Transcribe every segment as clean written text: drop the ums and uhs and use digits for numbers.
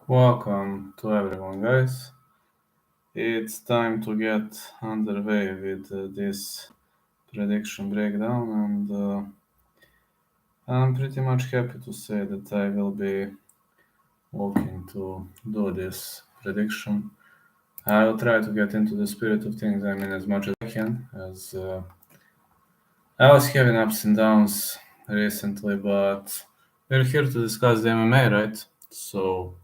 Welcome to everyone, guys. It's time to get underway with this prediction breakdown, and I'm pretty much happy to say that I will be looking to do this prediction. I will try to get into the spirit of things, as much as I can, as I was having ups and downs recently, but we're here to discuss the MMA, right? So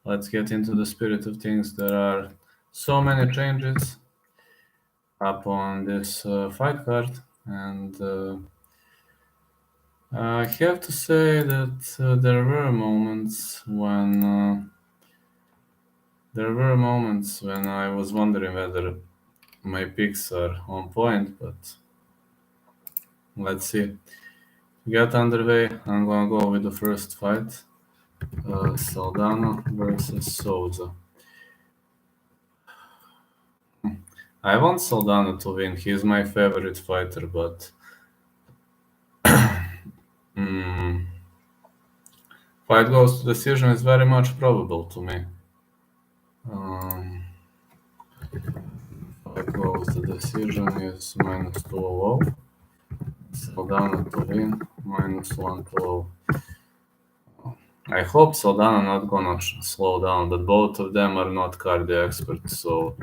let's get into the spirit of things. There are so many changes up on this fight card, and I have to say that there were moments when I was wondering whether my picks are on point, but let's see. To get underway, I'm gonna go with the first fight, Saldana versus Souza. I want Saldana to win. He's my favorite fighter, but fight goes to decision is very much probable to me. Fight goes to decision is minus 200. Saldana to win, minus 112. I hope Saldana not gonna slow down, but both of them are not cardio experts, so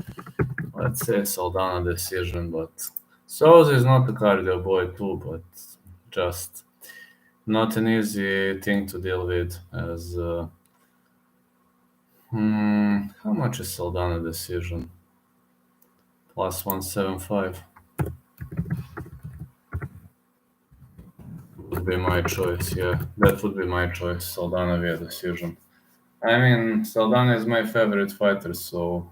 let's say Saldana decision, but Souza is not a cardio boy too, but just not an easy thing to deal with, as how much is Saldana decision? Plus 175. Would be my choice, yeah. That would be my choice, Saldana via decision. Saldana is my favorite fighter, so...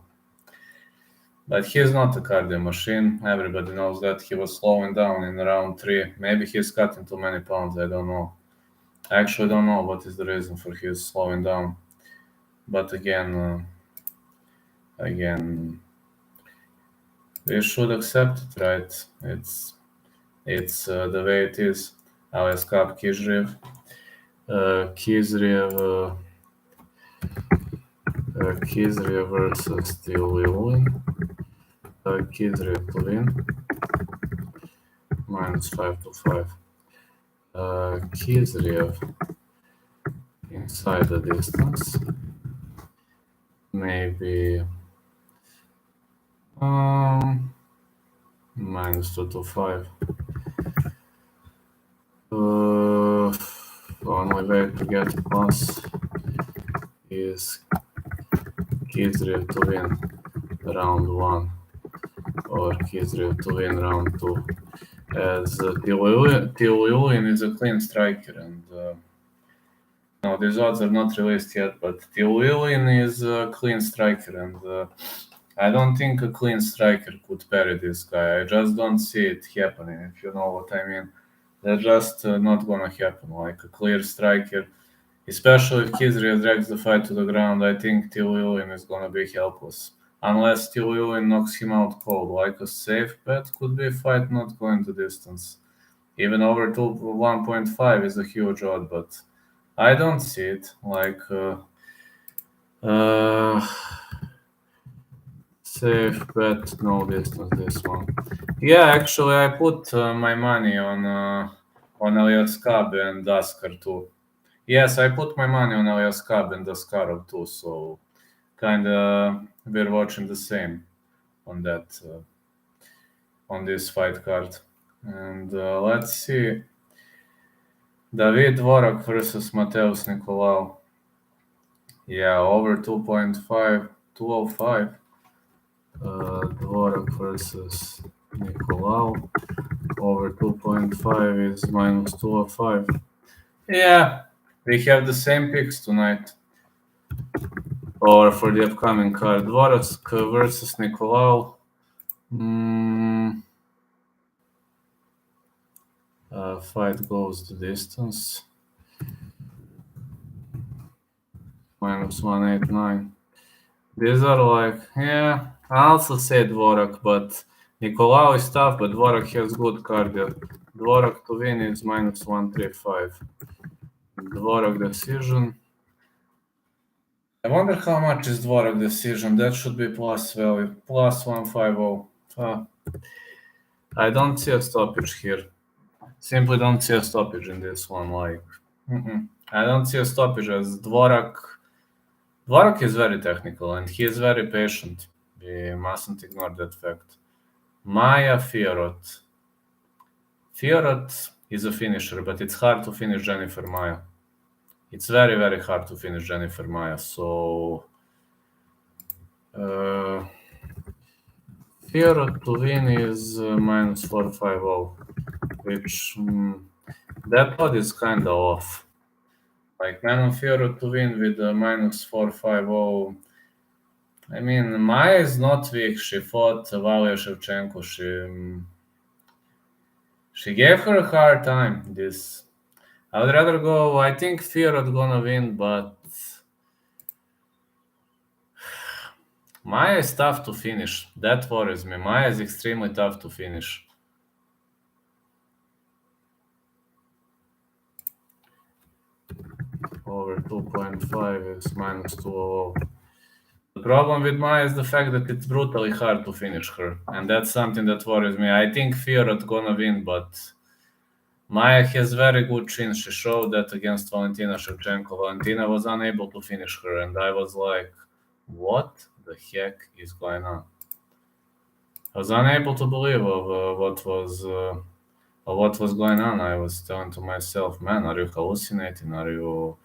But he's not a cardio machine. Everybody knows that. He was slowing down in round 3. Maybe he's cutting too many pounds, I don't know. I actually don't know what is the reason for his slowing down. But again, we should accept it, right? It's the way it is. Alias Cup Kizriev. Kizriev versus Steel Wheeling. Kizriev to win. Minus 525. Kizriev inside the distance. Maybe minus 225. Only way to get plus is Kizriev to win round 1 or Kizriev to win round 2. As Tiluulin is a clean striker, and no, these odds are not released yet, but Tiluulin is a clean striker, and I don't think a clean striker could parry this guy. I just don't see it happening, if you know what I mean. They're just not gonna happen, like a clear striker. Especially if Kizriev drags the fight to the ground, I think Tiluulin is gonna be helpless. Unless Tiluulin knocks him out cold, like a safe bet could be a fight not going the distance. Even over 1.5 is a huge odd, but I don't see it. Like, safe bet, no distance, this one. Yeah, actually, I put my money on Elias Kab and Daskar too. Yes, I put my money on Elias Kab and Daskarov too, so kinda we're watching the same on that, on this fight card. And let's see. David Dvorak versus Mateus Nicolau. Yeah, over 2.5, 205. Dvorak versus Nicolau. Over 2.5 is minus 205. Yeah, we have the same picks tonight. Or for the upcoming card. Dvorak versus Nicolau. Fight goes the distance. Minus 189. These are like, yeah, I also say Dvorak, but Nicolau is tough, but Dvorak has good cardio. Dvorak to win is minus 135. Dvorak decision. I wonder how much is Dvorak decision. That should be plus value. Plus 150. I don't see a stoppage here. Simply don't see a stoppage in this one. Like, I don't see a stoppage as Dvorak. Dvorak is very technical and he is very patient. We mustn't ignore that fact. Maia Fiorot. Fiorot is a finisher, but it's hard to finish Jennifer Maia. It's very, very hard to finish Jennifer Maia. So, Fiorot to win is minus 450, which that odd is kind of off. Like Manon Fiorot to win with minus 450. I mean, Maia is not weak. She fought Valia Shevchenko. She gave her a hard time. I would rather go. I think Fiorot gonna win, but Maia is tough to finish. That worries me. Maia is extremely tough to finish. Over 2.5 is minus 200. The problem with Maia is the fact that it's brutally hard to finish her, and that's something that worries me. I think Fiorot gonna win, but Maia has very good chin. She showed that against Valentina Shevchenko. Valentina was unable to finish her, and I was like, what the heck is going on? I was unable to believe of what was going on. I was telling to myself, man, are you hallucinating? Are you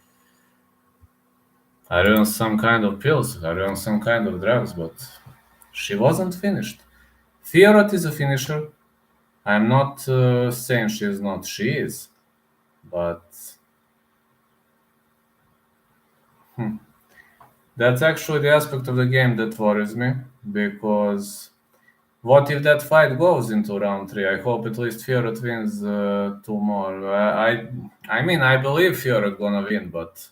on some kind of pills? Are you on some kind of drugs? But she wasn't finished. Fiorot is a finisher. I'm not saying she is not. She is. But that's actually the aspect of the game that worries me, because what if that fight goes into round 3? I hope at least Fiorot wins 2 more. I mean, I believe Fiorot gonna win, but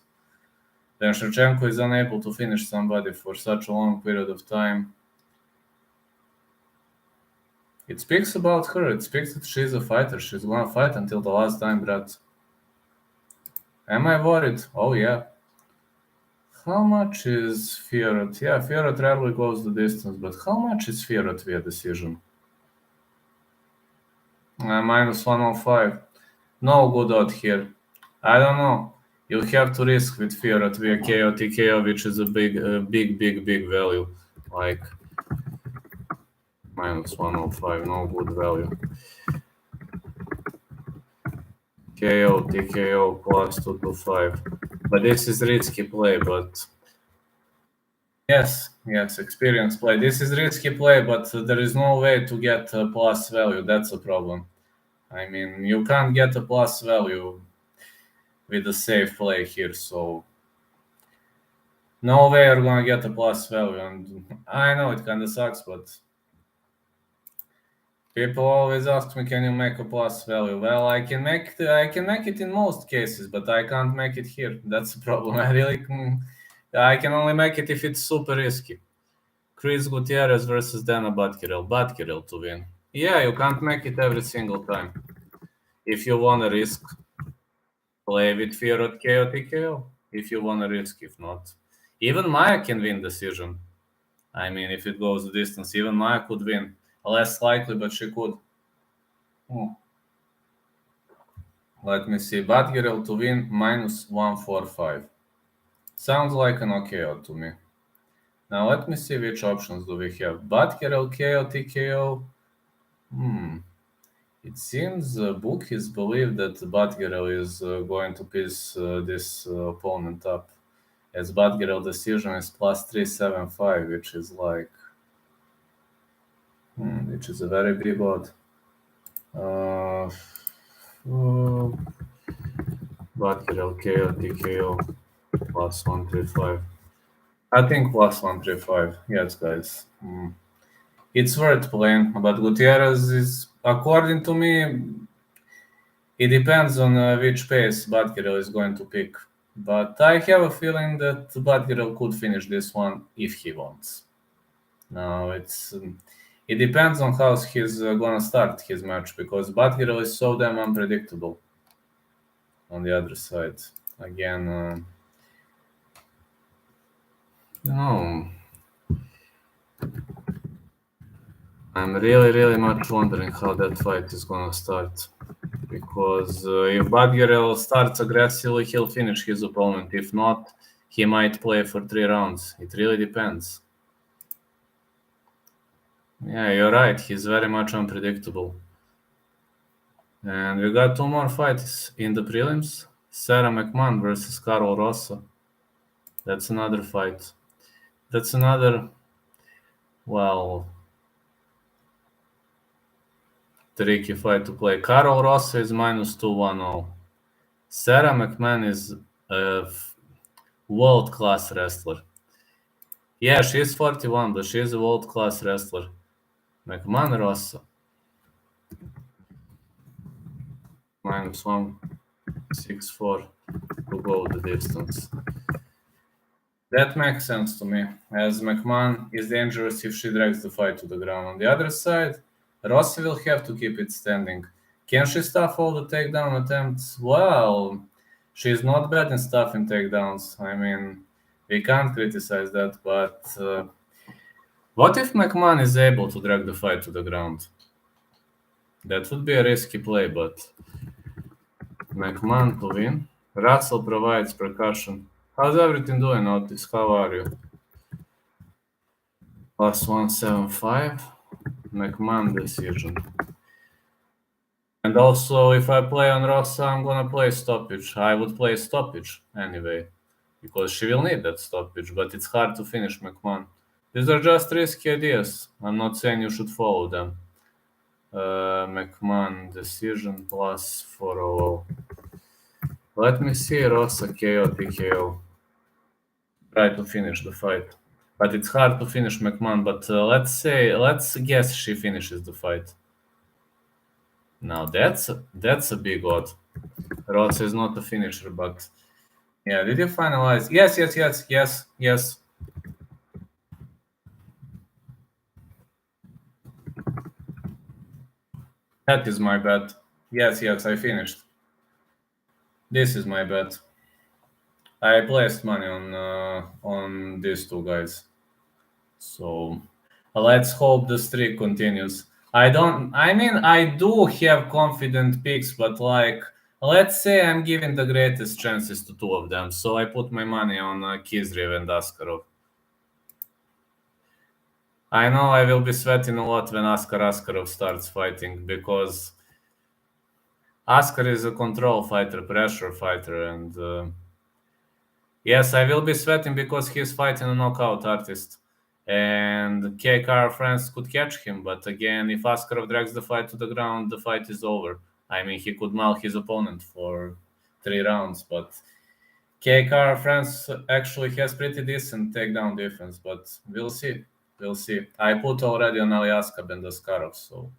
then Shevchenko is unable to finish somebody for such a long period of time. It speaks about her. It speaks that she's a fighter. She's gonna fight until the last time, Brad. Am I worried? Oh, yeah. How much is Fiorot? Yeah, Fiorot rarely goes the distance, but how much is Fiorot via decision? Minus 105. No good odd here. I don't know. You have to risk with Fiorot via KO TKO, which is a big value. Like minus 105, no good value. KO TKO plus 225. But this is risky play, but yes, experience play. This is risky play, but there is no way to get a plus value. That's a problem. I mean, you can't get a plus value with a safe play here, so no way you're gonna get a plus value. And I know it kind of sucks, but people always ask me, can you make a plus value? Well, I can make it in most cases, but I can't make it here. That's the problem. I can only make it if it's super risky. Chris Gutierrez versus Dana Badkirel. Badkirel to win. Yeah, you can't make it every single time. If you want to risk, play with Fiorot KO TKO. If you want to risk, if not. Even Maia can win decision. I mean, if it goes the distance, even Maia could win. Less likely, but she could. Let me see. Badkirel to win, minus 145. Sounds like an okay odd to me. Now let me see which options do we have. Badkirel KO TKO. It seems bookies believe that Badkirel is going to piece this opponent up, as Badkirel decision is plus 375, which is like, which is a very big odd. Badkirel KO TKO plus 135. I think plus 135. Yes, guys. It's worth playing, but Gutierrez is, according to me, it depends on which pace Badkirel is going to pick. But I have a feeling that Badkirel could finish this one if he wants. Now, it depends on how he's going to start his match, because Badkirel is so damn unpredictable on the other side. Again, No, I'm really much wondering how that fight is gonna start. Because if Badgerel starts aggressively, he'll finish his opponent. If not, he might play for 3 rounds. It really depends. Yeah, you're right. He's very much unpredictable. And we got 2 more fights in the prelims. Sarah Mcmahon versus Carl Rosso. That's another fight. That's another, well, tricky fight to play. Carl Rosso is minus 210. Sarah Mcmahon is a world-class wrestler. Yeah, she's 41, but she's a world-class wrestler. Mcmahon Rosso. Minus 164 to go the distance. That makes sense to me, as Mcmahon is dangerous if she drags the fight to the ground. On the other side, Rossi will have to keep it standing. Can she stuff all the takedown attempts? Well, she's not bad in stuffing takedowns. I mean, we can't criticize that, but what if Mcmahon is able to drag the fight to the ground? That would be a risky play, but Mcmahon to win. Russell provides percussion. How's everything doing, Otis? How are you? Plus 175. Mcmahon decision. And also, if I play on Rossa, I'm gonna play stoppage. I would play stoppage anyway, because she will need that stoppage, but it's hard to finish Mcmahon. These are just risky ideas. I'm not saying you should follow them. Mcmahon decision plus 400. Let me see Rossa KO TKO. Try to finish the fight. But it's hard to finish Mcmahon, but let's guess she finishes the fight. Now that's a big odd. Rossa is not a finisher, but yeah, did you finalize? Yes. That is my bet. Yes, I finished. This is my bet. I placed money on these two guys. So let's hope the streak continues. I do have confident picks, but like, let's say I'm giving the greatest chances to 2 of them. So I put my money on Kizriev and Askarov. I know I will be sweating a lot when Askarov starts fighting, because Askar is a control fighter, pressure fighter, and yes, I will be sweating because he's fighting a knockout artist. And KK France could catch him, but again, if Askarov drags the fight to the ground, the fight is over. I mean, he could maul his opponent for 3 rounds, but KK France actually has pretty decent takedown defense, but we'll see. I put already on Alyaskab and Askarov, so.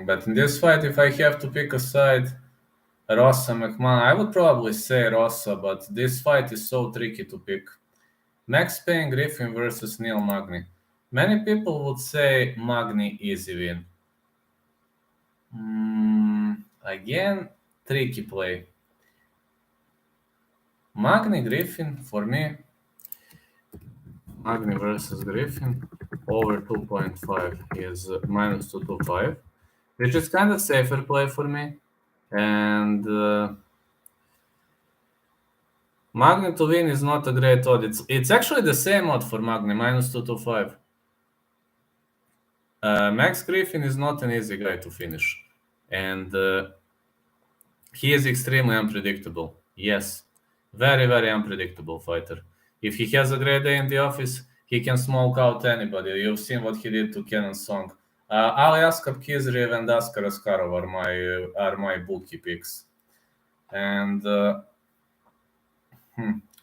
But in this fight, if I have to pick a side, Rossa Mcmahon, I would probably say Rossa, but this fight is so tricky to pick. Max Payne Griffin versus Neil Magny. Many people would say Magny easy win. Again, tricky play. Magny Griffin, for me, Magny versus Griffin, over 2.5 is minus 225, which is kind of safer play for me. And Magny to win is not a great odd. It's actually the same odd for Magny, minus 225. Max Griffin is not an easy guy to finish. And he is extremely unpredictable. Yes, very unpredictable fighter. If he has a great day in the office, he can smoke out anybody. You've seen what he did to Kenan Song. Alyaskab, Kizriev, and Askar Askarov are my bookie picks. And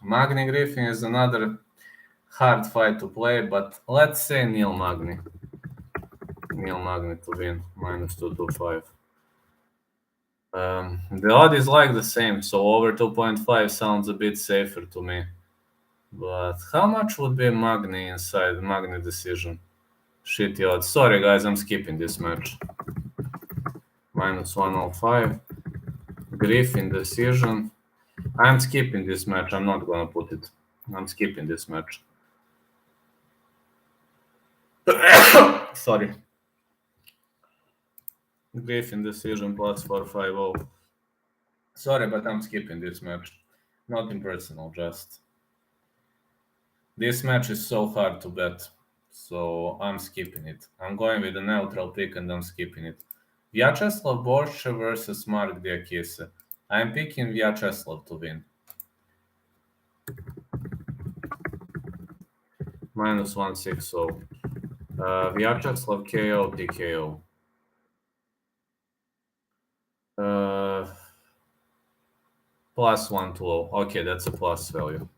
Magny Griffin is another hard fight to play, but let's say Neil Magny. Neil Magny to win, minus 225. The odd is like the same, so over 2.5 sounds a bit safer to me. But how much would be Magny inside Magny decision? Shitty odds. Sorry guys, I'm skipping this match. Minus 105. Griffin decision. I'm skipping this match. I'm not gonna put it. I'm skipping this match. Sorry. Griffin decision plus 450. Sorry, but I'm skipping this match. Nothing personal, just. This match is so hard to bet, so I'm skipping it. I'm going with a neutral pick and I'm skipping it. Vyacheslav Borche versus Mark Diakise. I'm picking Vyacheslav to win. Minus 160. Vyacheslav KO, TKO. Plus 112. Okay, that's a plus value.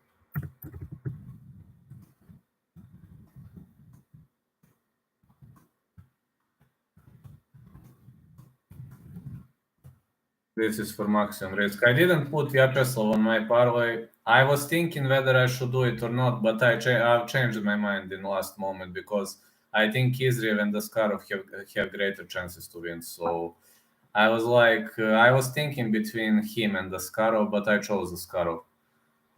This is for maximum risk. I didn't put Vyacheslav on my parlay. I was thinking whether I should do it or not, but I've changed my mind in the last moment because I think Kizriev and Daskarov have greater chances to win. So I was like, I was thinking between him and Daskarov, but I chose Daskarov.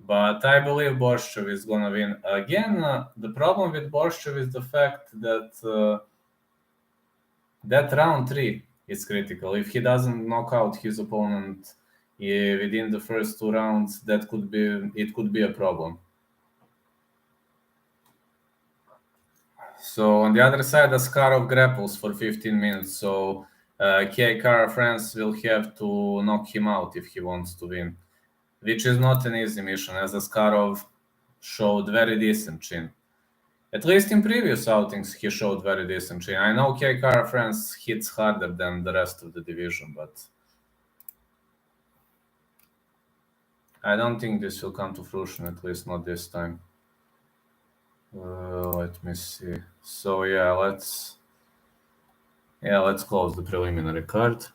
But I believe Borshchev is gonna win. Again, the problem with Borshchev is the fact that that round 3 is critical. If he doesn't knock out his opponent within the first 2 rounds, it could be a problem. So on the other side, Askarov grapples for 15 minutes. So Kara France will have to knock him out if he wants to win, which is not an easy mission, as Askarov showed very decent chin. At least in previous outings, he showed very decent chin. I know Kara France hits harder than the rest of the division, but I don't think this will come to fruition, at least not this time. Let me see. So yeah, let's close the preliminary card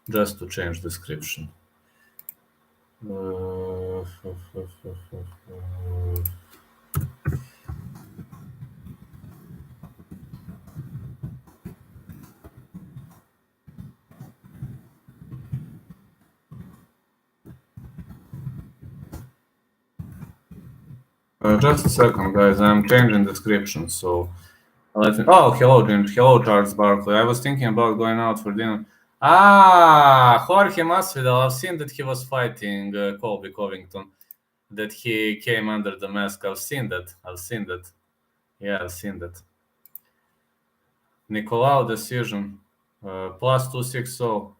just to change description. Just a second, guys. I'm changing description. So Oh, hello, Jim. Hello, Charles Barkley. I was thinking about going out for dinner. Jorge Masvidal. I've seen that he was fighting Colby Covington. That he came under the mask. I've seen that. Yeah, I've seen that. Nicolau decision. Plus 260.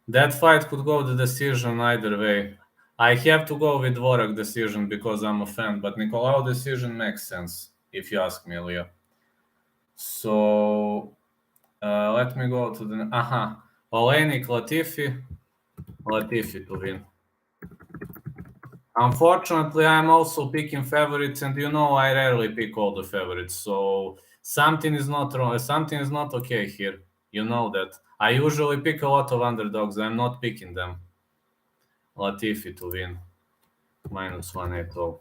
That fight could go the decision either way. I have to go with Dvorak decision because I'm a fan, but Nicolau decision makes sense, if you ask me, Leo. So let me go to the... Oleinik Latifi to win. Unfortunately, I'm also picking favorites, and you know I rarely pick all the favorites, so something is not wrong. Something is not okay here. You know that. I usually pick a lot of underdogs. I'm not picking them. Latifi to win. Minus 180.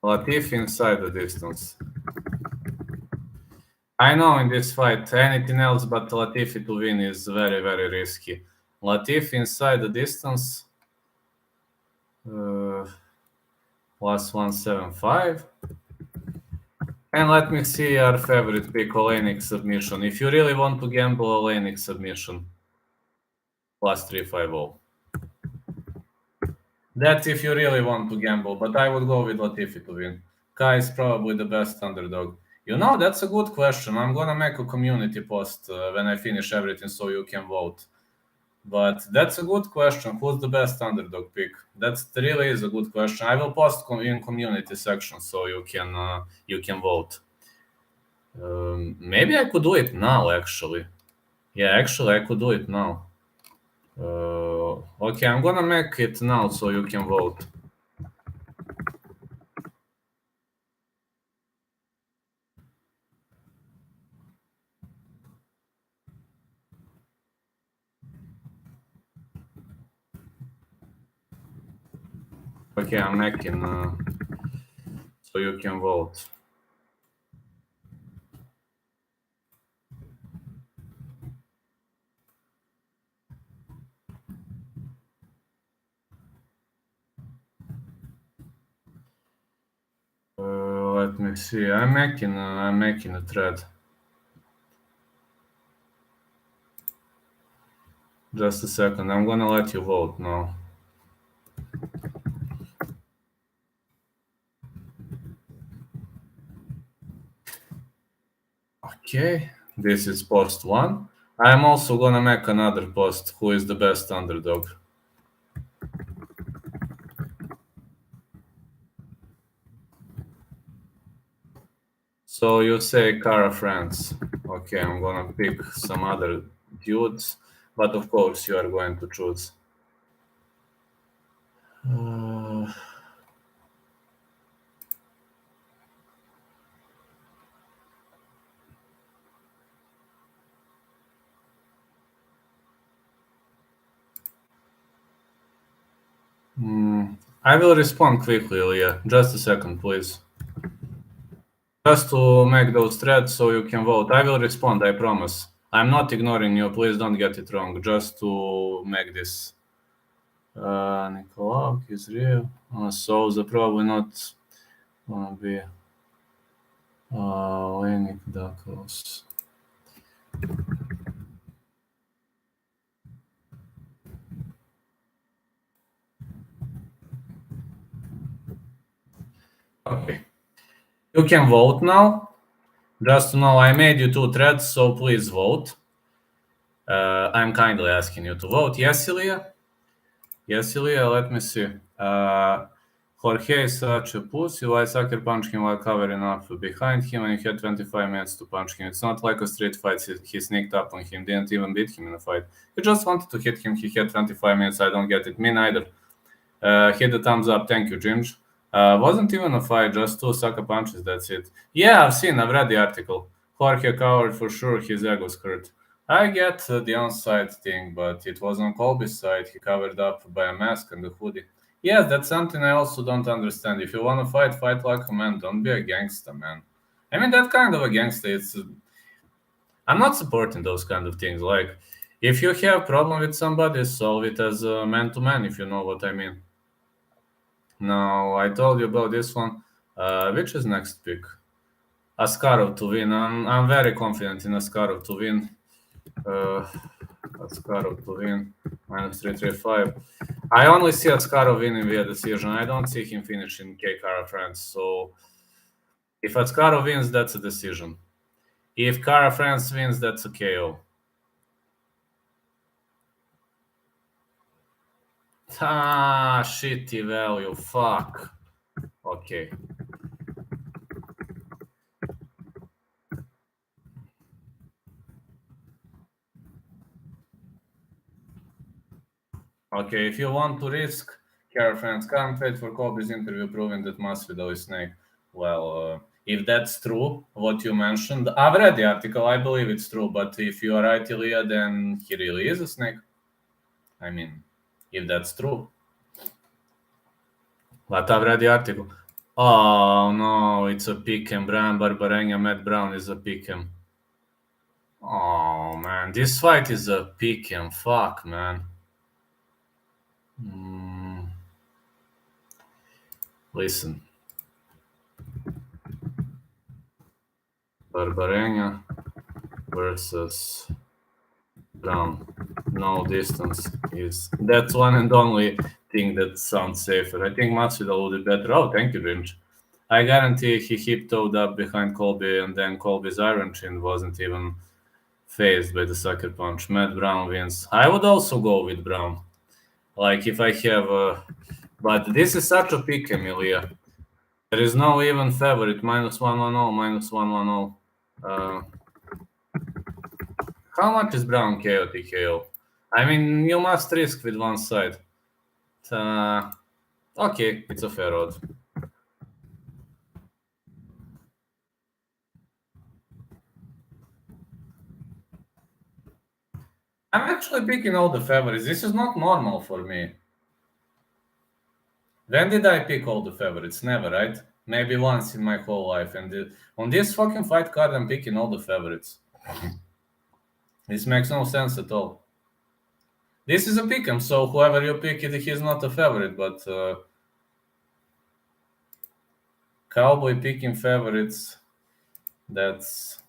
Latifi inside the distance. I know in this fight, anything else but Latifi to win is very, very risky. Latifi inside the distance. Plus 175. And let me see our favorite pick, Oleinik submission. If you really want to gamble, Oleinik submission. Plus 350. That's if you really want to gamble, but I would go with Latifi to win. Kai is probably the best underdog. You know, that's a good question. I'm gonna make a community post when I finish everything so you can vote. But that's a good question. Who's the best underdog pick? That really is a good question. I will post in community section so you can vote. Maybe I could do it now, actually. Yeah, actually, I could do it now. Okay, I'm gonna make it now so you can vote. Okay, I'm making so you can vote. Let me see. I'm making a thread. Just a second. I'm gonna let you vote now. Okay, this is post 1. I'm also gonna make another post. Who is the best underdog? So you say Cara France. Okay, I'm gonna pick some other dudes, but of course you are going to choose. I will respond quickly, Ilya. Just a second, please. Just to make those threads so you can vote. I will respond, I promise. I'm not ignoring you, please don't get it wrong. Just to make this. Nicolau is real. Souza probably not gonna be. Lenik Daukaus. Okay. You can vote now. Just to know, I made you 2 threads, so please vote. I'm kindly asking you to vote. Yes, Ilya? Yes, Ilya, let me see. Jorge is such a pussy. Why sucker punch him while covering up behind him and he had 25 minutes to punch him? It's not like a street fight. He sneaked up on him, didn't even beat him in a fight. He just wanted to hit him. He had 25 minutes. I don't get it. Me neither. Hit the thumbs up. Thank you, Ginge. Wasn't even a fight, just 2 sucker punches. That's it. Yeah, I've read the article. Jorge covered for sure. His ego's hurt. I get the onside thing, but it was on Colby's side. He covered up by a mask and a hoodie. Yes, that's something I also don't understand. If you want to fight like a man. Don't be a gangster, man. I mean, that kind of a gangster, I'm not supporting those kind of things. Like, if you have problem with somebody, solve it as a man-to-man, if you know what I mean. Now, I told you about this one. Which is next pick? Askarov to win. I'm very confident in Askarov to win. Askarov to win. -335. I only see Askarov winning via decision. I don't see him finishing Cara France. So if Askarov wins, that's a decision. If Cara France wins, that's a KO. Shitty value. Fuck. Okay. Okay, if you want to risk, Cara France can't wait for Kobe's interview proving that Masvidal is snake. Well, if that's true, what you mentioned, I've read the article, I believe it's true, but if you are right, Ilya, then he really is a snake. I mean, if that's true. But I've read the article. Oh, no, it's a pick'em. Brian Barbarena, Matt Brown is a pick'em. Oh, man, this fight is a pick'em. Fuck, man. Listen. Barbarena versus Brown. No distance is... That's one and only thing that sounds safer. I think Masvidal would be better. Oh, thank you, Rinch. I guarantee he hip-toed up behind Colby, and then Colby's iron chin wasn't even phased by the sucker punch. Matt Brown wins. I would also go with Brown. Like, if I have... But this is such a pick, Emilia. There is no even favorite. -110, -110. How much is Brown KO TKO? I mean, you must risk with one side. Okay, it's a fair odd. I'm actually picking all the favorites. This is not normal for me. When did I pick all the favorites? Never, right? Maybe once in my whole life. And on this fucking fight card, I'm picking all the favorites. This makes no sense at all. This is a pick'em, so whoever you pick, he's not a favorite, but... Cowboy picking favorites. That's,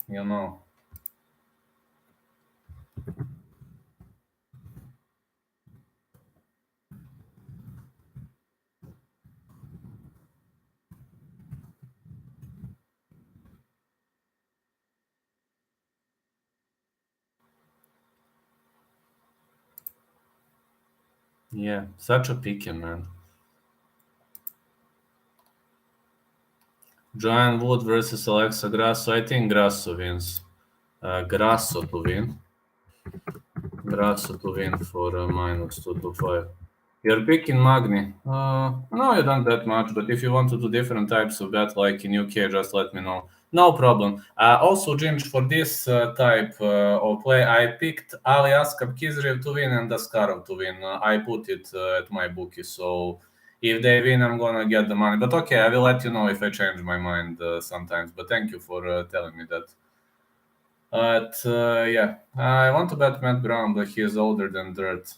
yeah, such a picky, man. Joanne Wood versus Alexa Grasso. I think Grasso wins. Grasso to win. Grasso to win for minus 225. You're picking Magni. No, you don't that much, but if you want to do different types of bet, like in UK, just let me know. No problem. Also, Ginge, for this type of play, I picked Aliaskar Kizrev to win and Daskarov to win. I put it at my bookie, so if they win, I'm gonna get the money. But okay, I will let you know if I change my mind sometimes. But thank you for telling me that. But yeah, I want to bet Matt Brown, but he is older than dirt.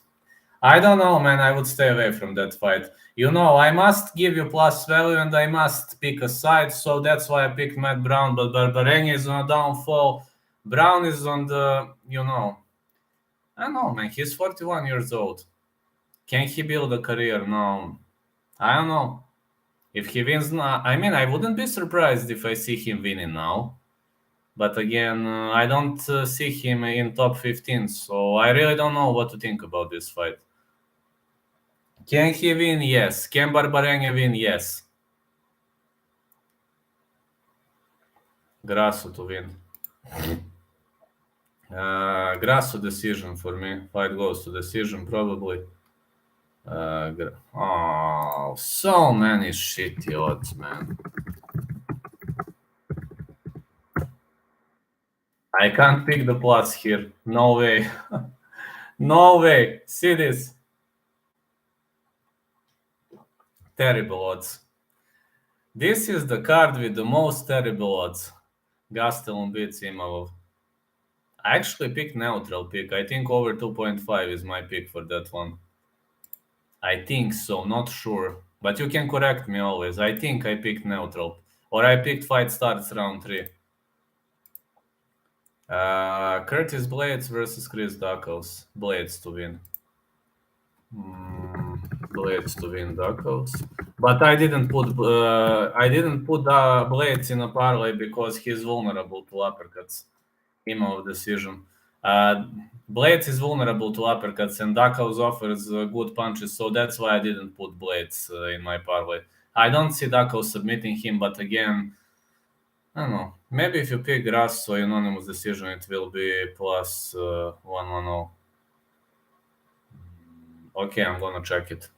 I don't know, man. I would stay away from that fight. I must give you plus value and I must pick a side, so that's why I picked Matt Brown. But Barbareng is on a downfall. Brown is on I don't know, man. He's 41 years old. Can he build a career? No. I don't know. If he wins now, I mean, I wouldn't be surprised if I see him winning now. But again, I don't see him in top 15, so I really don't know what to think about this fight. Can he win? Yes. Can Barbareng win? Yes. Grasso to win. Grasso decision for me. Fight goes to decision probably. So many shitty odds, man. I can't pick the plus here. No way. No way. See this. Terrible odds. This is the card with the most terrible odds. Gastelum beats Imavov. I actually picked neutral pick. I think over 2.5 is my pick for that one. I think so, not sure. But you can correct me always. I think I picked neutral. Or I picked fight starts round 3. Curtis Blaydes versus Chris Daukaus. Blaydes to win. Blaydes to win Daukaus. But I didn't put Blaydes in a parlay because he's vulnerable to uppercuts. Imao decision. Blaydes is vulnerable to uppercuts and Daukaus offers good punches, so that's why I didn't put Blaydes in my parlay. I don't see Daukaus submitting him, but again, I don't know. Maybe if you pick Rosso unanimous decision, it will be plus 110. Okay, I'm gonna check it.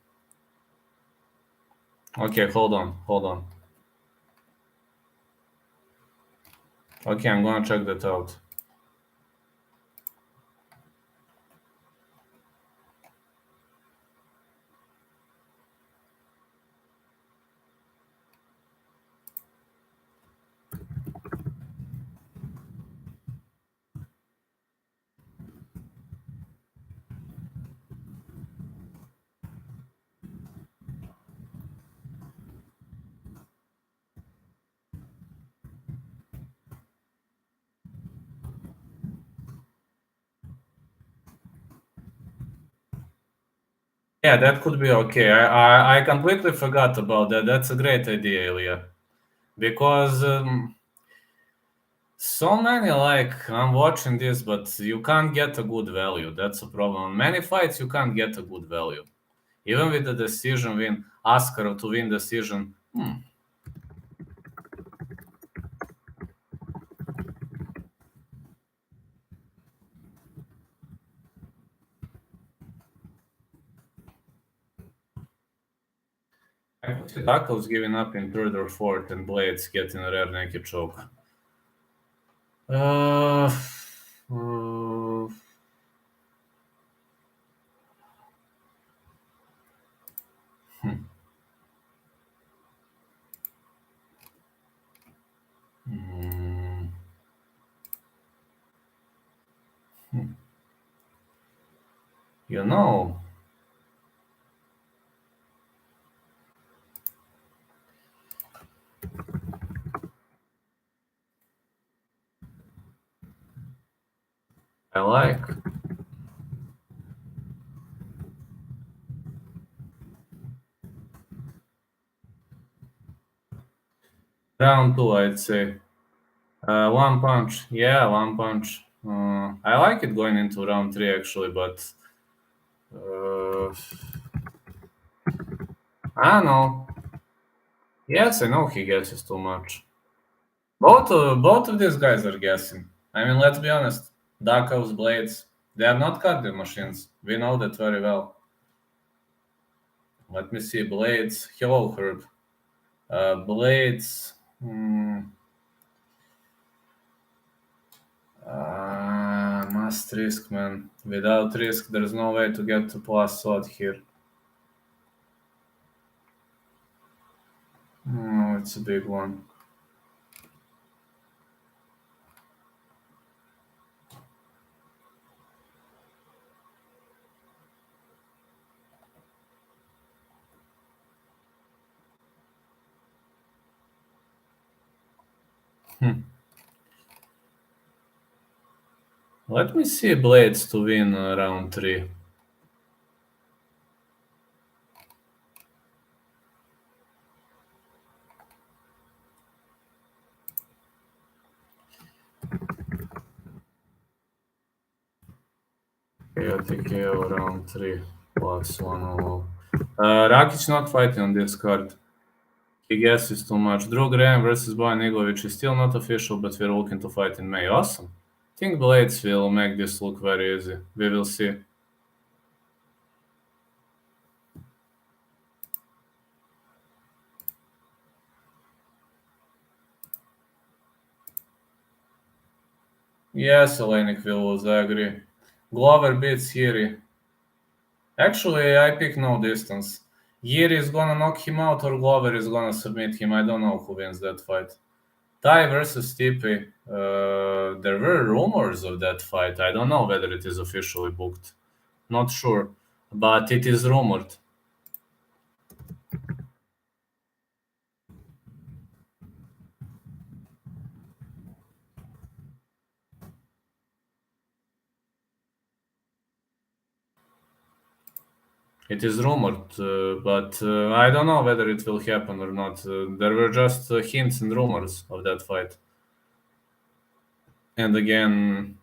Okay, hold on. Okay, I'm gonna check that out. Yeah, that could be okay. I completely forgot about that. That's a great idea, Ilya. Because so many, I'm watching this, but you can't get a good value. That's a problem. Many fights you can't get a good value. Even with the decision win, Askarov to win decision. I could see Daukaus giving up in third or fourth and Blaydes getting a rear naked choke. Uh, uh, hmm. You know, I like. Round 2, I'd say. One punch. Yeah, one punch. I like it going into round 3, actually, but I don't know. Yes, I know he guesses too much. Both of these guys are guessing. I mean, let's be honest. Daukaus, Blaydes, they are not cardio machines. We know that very well. Let me see. Blaydes. Hello, Herb. Blaydes. Must risk, man. Without risk, there's no way to get to plus odd here. No, it's a big one. Let me see Blaydes to win round 3. Chaotic KO round 3 plus 1 all. Rakic not fighting on this card. He guesses too much. Drew Graham versus Bojan Iglovic is still not official, but we're looking to fight in May. Awesome. I think Blaydes will make this look very easy. We will see. Yes, Olenik will lose, I agree. Glover beats Yuri. Actually, I pick no distance. Yuri is gonna knock him out or Glover is gonna submit him. I don't know who wins that fight. Tai versus Stipe. There were rumors of that fight. I don't know whether it is officially booked. Not sure, but it is rumored. It is rumored, but I don't know whether it will happen or not. There were just hints and rumors of that fight. And again,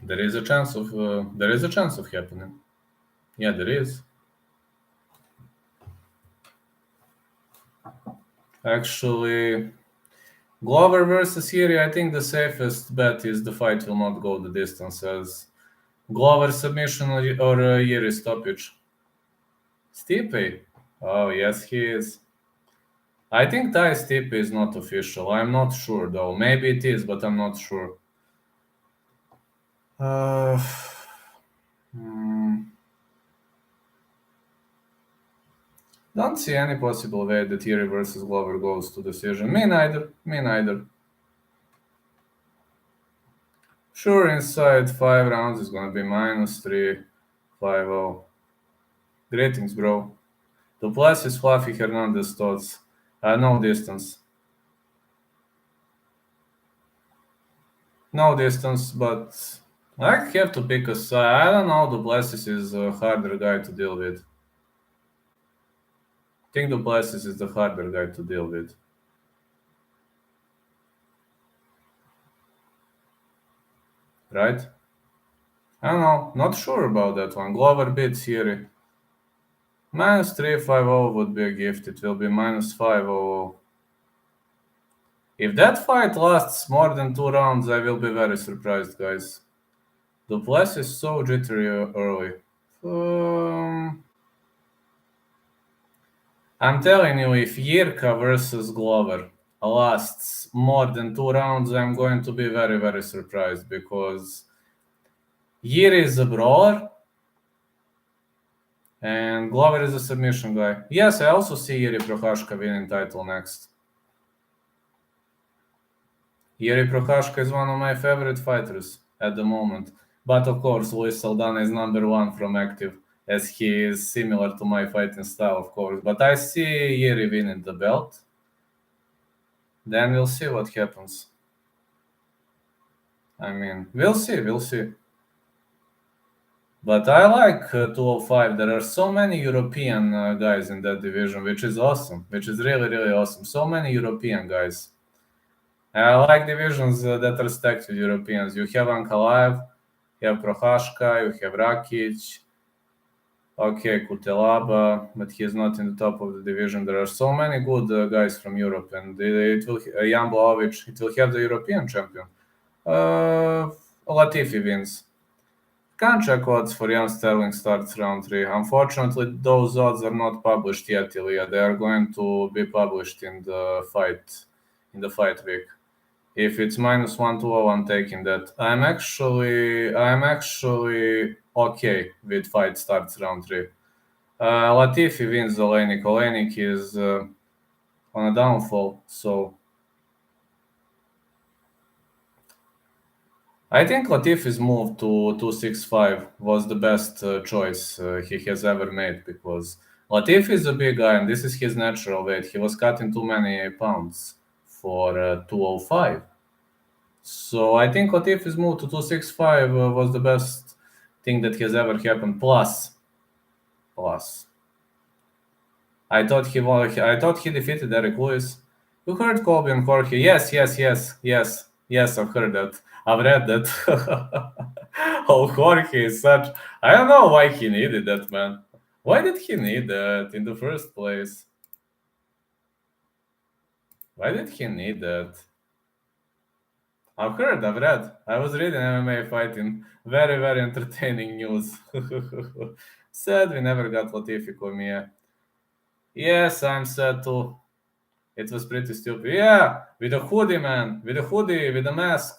there is a chance of happening. Yeah, there is. Actually, Glover versus Yuri, I think the safest bet is the fight will not go the distance as Glover submission or Yuri stoppage. Stipe? Oh, yes, he is. I think Tai Stipe is not official. I'm not sure, though. Maybe it is, but I'm not sure. Don't see any possible way that Yuri versus Glover goes to decision. Me neither. Sure, inside 5 rounds is gonna be -3, 5-0. Greetings, bro. Duplessis, Fluffy, Hernandez, thoughts. No distance. No distance, but I have to pick a side. I don't know, Duplessis is a harder guy to deal with. I think Duplessis is the harder guy to deal with. Right? I don't know. Not sure about that one. Glover beats Yuri. -3, 5-0 would be a gift. It will be -5-0. If that fight lasts more than 2 rounds, I will be very surprised, guys. Duplessis is so jittery early. I'm telling you, if Jirka versus Glover lasts more than 2 rounds, I'm going to be very, very surprised because Yiri is a brawler and Glover is a submission guy. Yes, I also see Yiri Prochazka winning title next. Yiri Prochazka is one of my favorite fighters at the moment. But of course, Luis Saldana is number 1 from active, as he is similar to my fighting style, of course. But I see Yiri winning the belt. Then we'll see what happens. I mean, we'll see. But I like 205. There are so many European guys in that division, which is awesome, which is really, really awesome. So many European guys. I like divisions that are stacked with Europeans. You have Ankalaev, you have Prohashka, you have Rakic, okay, Kutelaba, but he's not in the top of the division. There are so many good guys from Europe, and it will Jan Blaovic, it will have the European champion. Latifi wins. Can't check odds for Jan Sterling starts round 3. Unfortunately, those odds are not published yet, Ilya. They are going to be published in the fight week. If it's -120, I'm taking that. I'm actually okay with fight starts round 3. Latifi wins Oleinik. Oleinik is on a downfall, so I think Latifi's move to 265 was the best choice he has ever made, because Latifi is a big guy and this is his natural weight. He was cutting too many pounds for 205. So I think Latifi's move to 265 was the best thing that has ever happened. Plus, I thought he defeated Eric Lewis. You heard Colby and Jorge? Yes. I've heard that. I've read that. Oh, Jorge is such. I don't know why he needed that, man. Why did he need that in the first place? Why did he need that? I've heard, I've read. I was reading MMA fighting. Very, very entertaining news. Sad we never got Latifi Cormier. Yes, I'm sad too. It was pretty stupid. Yeah, with a hoodie, man. With a hoodie, with a mask.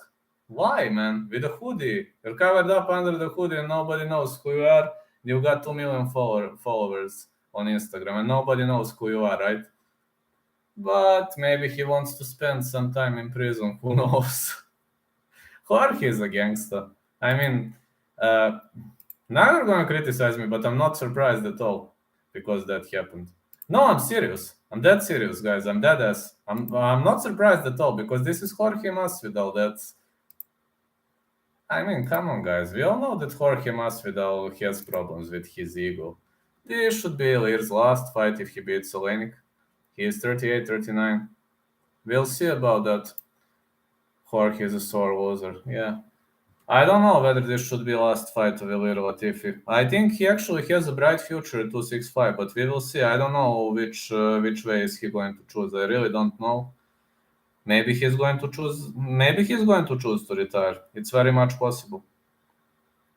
Why, man? With a hoodie. You're covered up under the hoodie and nobody knows who you are. You got 2 million followers on Instagram and nobody knows who you are, right? But maybe he wants to spend some time in prison. Who knows? Jorge is a gangster. I mean, now you're going to criticize me, but I'm not surprised at all because that happened. No, I'm serious. I'm dead serious, guys. I'm dead ass. I'm not surprised at all because this is Jorge Masvidal. I mean, come on, guys. We all know that Jorge Masvidal has problems with his ego. This should be Lear's last fight if he beats Oleinik. He is 38-39. We'll see about that. Jorge is a sore loser. Yeah. I don't know whether this should be last fight of Ilir Latifi. I think he actually has a bright future at 265, but we will see. I don't know which way is he going to choose. I really don't know. Maybe he's going to choose to retire. It's very much possible.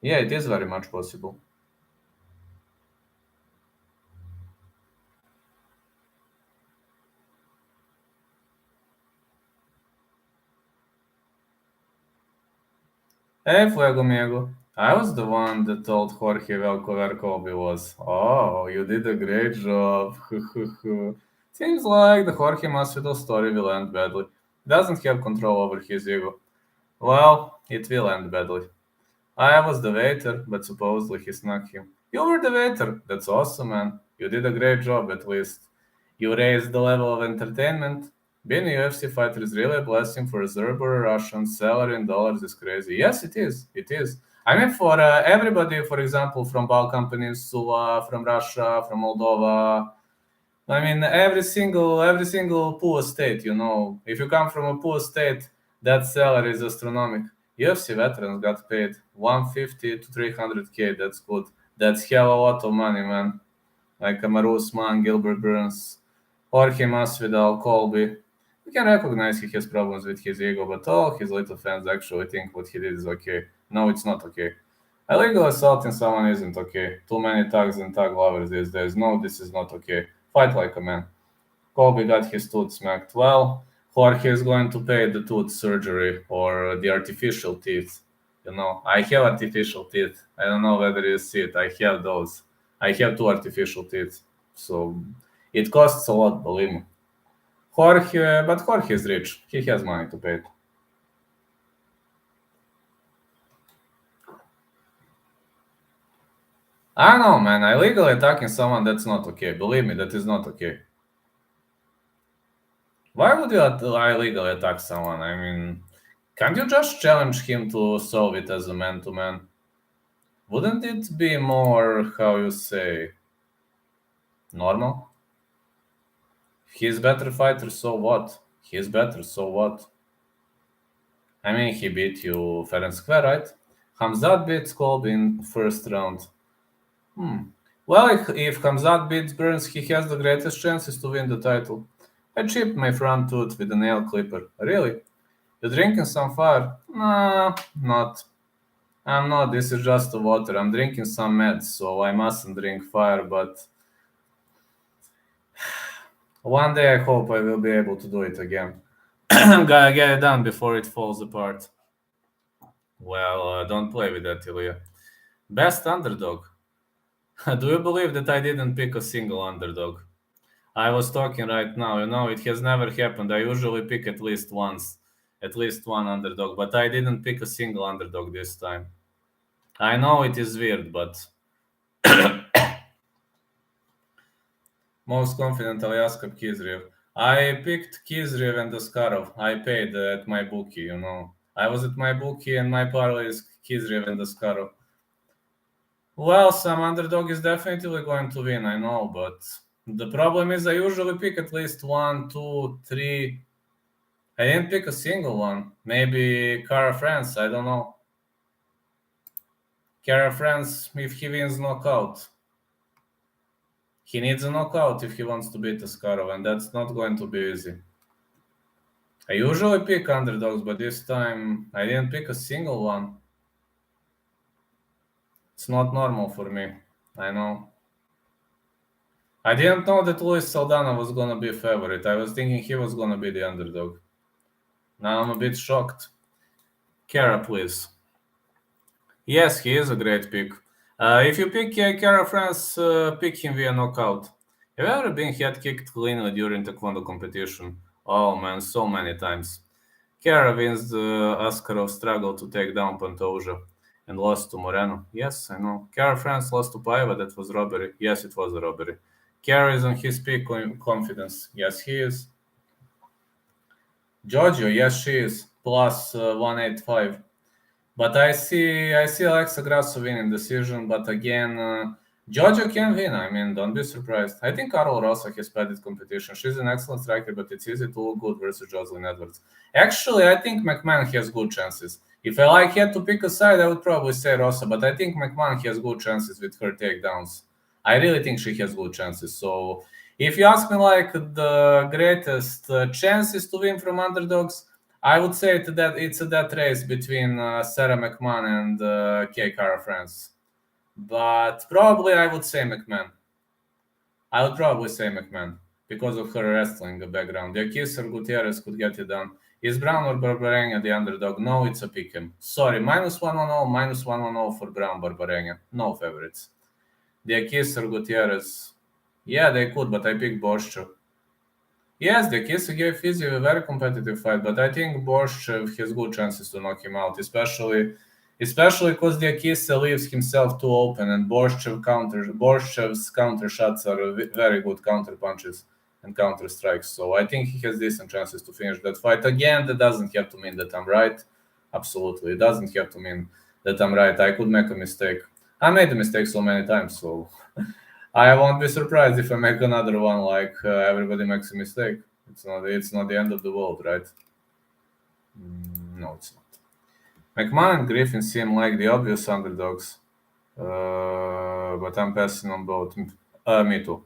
Yeah, it is very much possible. Hey, Fuego Amigo. I was the one that told Jorge Velko where Kobe was. Oh, you did a great job. Seems like the Jorge Masvidal story will end badly. Doesn't have control over his ego. Well, it will end badly. I was the waiter, but supposedly he snuck him. You were the waiter. That's awesome, man. You did a great job, at least. You raised the level of entertainment. Being a UFC fighter is really a blessing for a Serb or a Russian. Salary in dollars is crazy. Yes, it is. It is. I mean, for everybody, for example, from Balkan Peninsula, from Russia, from Moldova. I mean, every single poor state, you know. If you come from a poor state, that salary is astronomical. UFC veterans got paid 150 to 300K. That's good. That's hell a lot of money, man. Like Kamaru Usman, Gilbert Burns, Jorge Masvidal, Colby. We can recognize he has problems with his ego, but all his little fans actually think what he did is okay. No, it's not okay. Illegal assaulting someone isn't okay. Too many thugs and thug lovers these days. No, this is not okay. Fight like a man. Colby got his tooth smacked. Well, Jorge is going to pay the tooth surgery or the artificial teeth. You know, I have artificial teeth. I don't know whether you see it. I have those. I have 2 artificial teeth. So it costs a lot, believe me. But Jorge is rich. He has money to pay it. I don't know, man. Illegally attacking someone, that's not okay. Believe me, that is not okay. Why would you illegally attack someone? I mean, Can't you just challenge him to solve it as a man-to-man? Wouldn't it be more, how you say, normal? He's better fighter, so what? He's better, so what? I mean, he beat you fair and square, right? Hamzat beats Kolb in first round. Well, if Hamzat beats Burns, he has the greatest chances to win the title. I chipped my front tooth with a nail clipper. Really? You drinking some fire? Nah, not. I'm not. This is just the water. I'm drinking some meds, so I mustn't drink fire, but one day I hope I will be able to do it again. Gotta get it done before it falls apart. Well, don't play with that, Ilya. Best underdog. Do you believe that I didn't pick a single underdog? I was talking right now, it has never happened. I usually pick at least one underdog, but I didn't pick a single underdog this time. I know it is weird, but most confident Alyaskar Kizriev. I picked Kizriev and Askarov. I paid at my bookie, I was at my bookie and my parlay is Kizriev and Askarov. Well, some underdog is definitely going to win, I know, but the problem is I usually pick at least 1, 2, 3. I didn't pick a single one. Maybe Cara France, I don't know. Cara France, if he wins knockout. He needs a knockout if he wants to beat Askarov, and that's not going to be easy. I usually pick underdogs, but this time I didn't pick a single one. It's not normal for me, I know. I didn't know that Luis Saldana was going to be a favorite. I was thinking he was going to be the underdog. Now I'm a bit shocked. Cara, please. Yes, he is a great pick. If you pick Cara France, pick him via knockout. Have you ever been head kicked cleanly during taekwondo competition? Oh man, so many times. Cara wins the Askarov struggle to take down Pantoja and lost to Moreno. Yes, I know. Cara France lost to Paiva. That was robbery. Yes, it was a robbery. Cara is on his peak confidence. Yes, he is. Giorgio, yes, she is. Plus 185. But I see Alexa Grasso winning decision. But again, Giorgio can win. I mean, don't be surprised. I think Carol Rosso has padded competition. She's an excellent striker, but it's easy to look good versus Jocelyn Edwards. Actually, I think Mcmahon has good chances. If I had to pick a side, I would probably say Rosso, but I think Mcmahon has good chances with her takedowns. I really think she has good chances. So if you ask me like the greatest chances to win from underdogs, I would say that it's a death race between Sarah McMahon and Kay Cara France. But probably I would say McMahon. I would probably say McMahon because of her wrestling background. Daukaus or Gutierrez could get it done. Is Brown or Barbarena the underdog? No, it's a pick'em. Sorry, -110 for Brown Barbarena. No favorites. Daukaus or Gutierrez. Yeah, they could, but I picked Borshev. Yes, Daukaus gave Fiziev a very competitive fight, but I think Borshev has good chances to knock him out, especially because Daukaus leaves himself too open, and Borshev's counter shots are very good counter punches and counter strikes. So I think he has decent chances to finish that fight. Again, that doesn't have to mean that I'm right. Absolutely, it doesn't have to mean that I'm right. I could make a mistake. I made a mistake so many times, so I won't be surprised if I make another one. Like everybody makes a mistake. It's not the end of the world, right? No, it's not. McMahon and Griffin seem like the obvious underdogs, but I'm passing on both. Me too.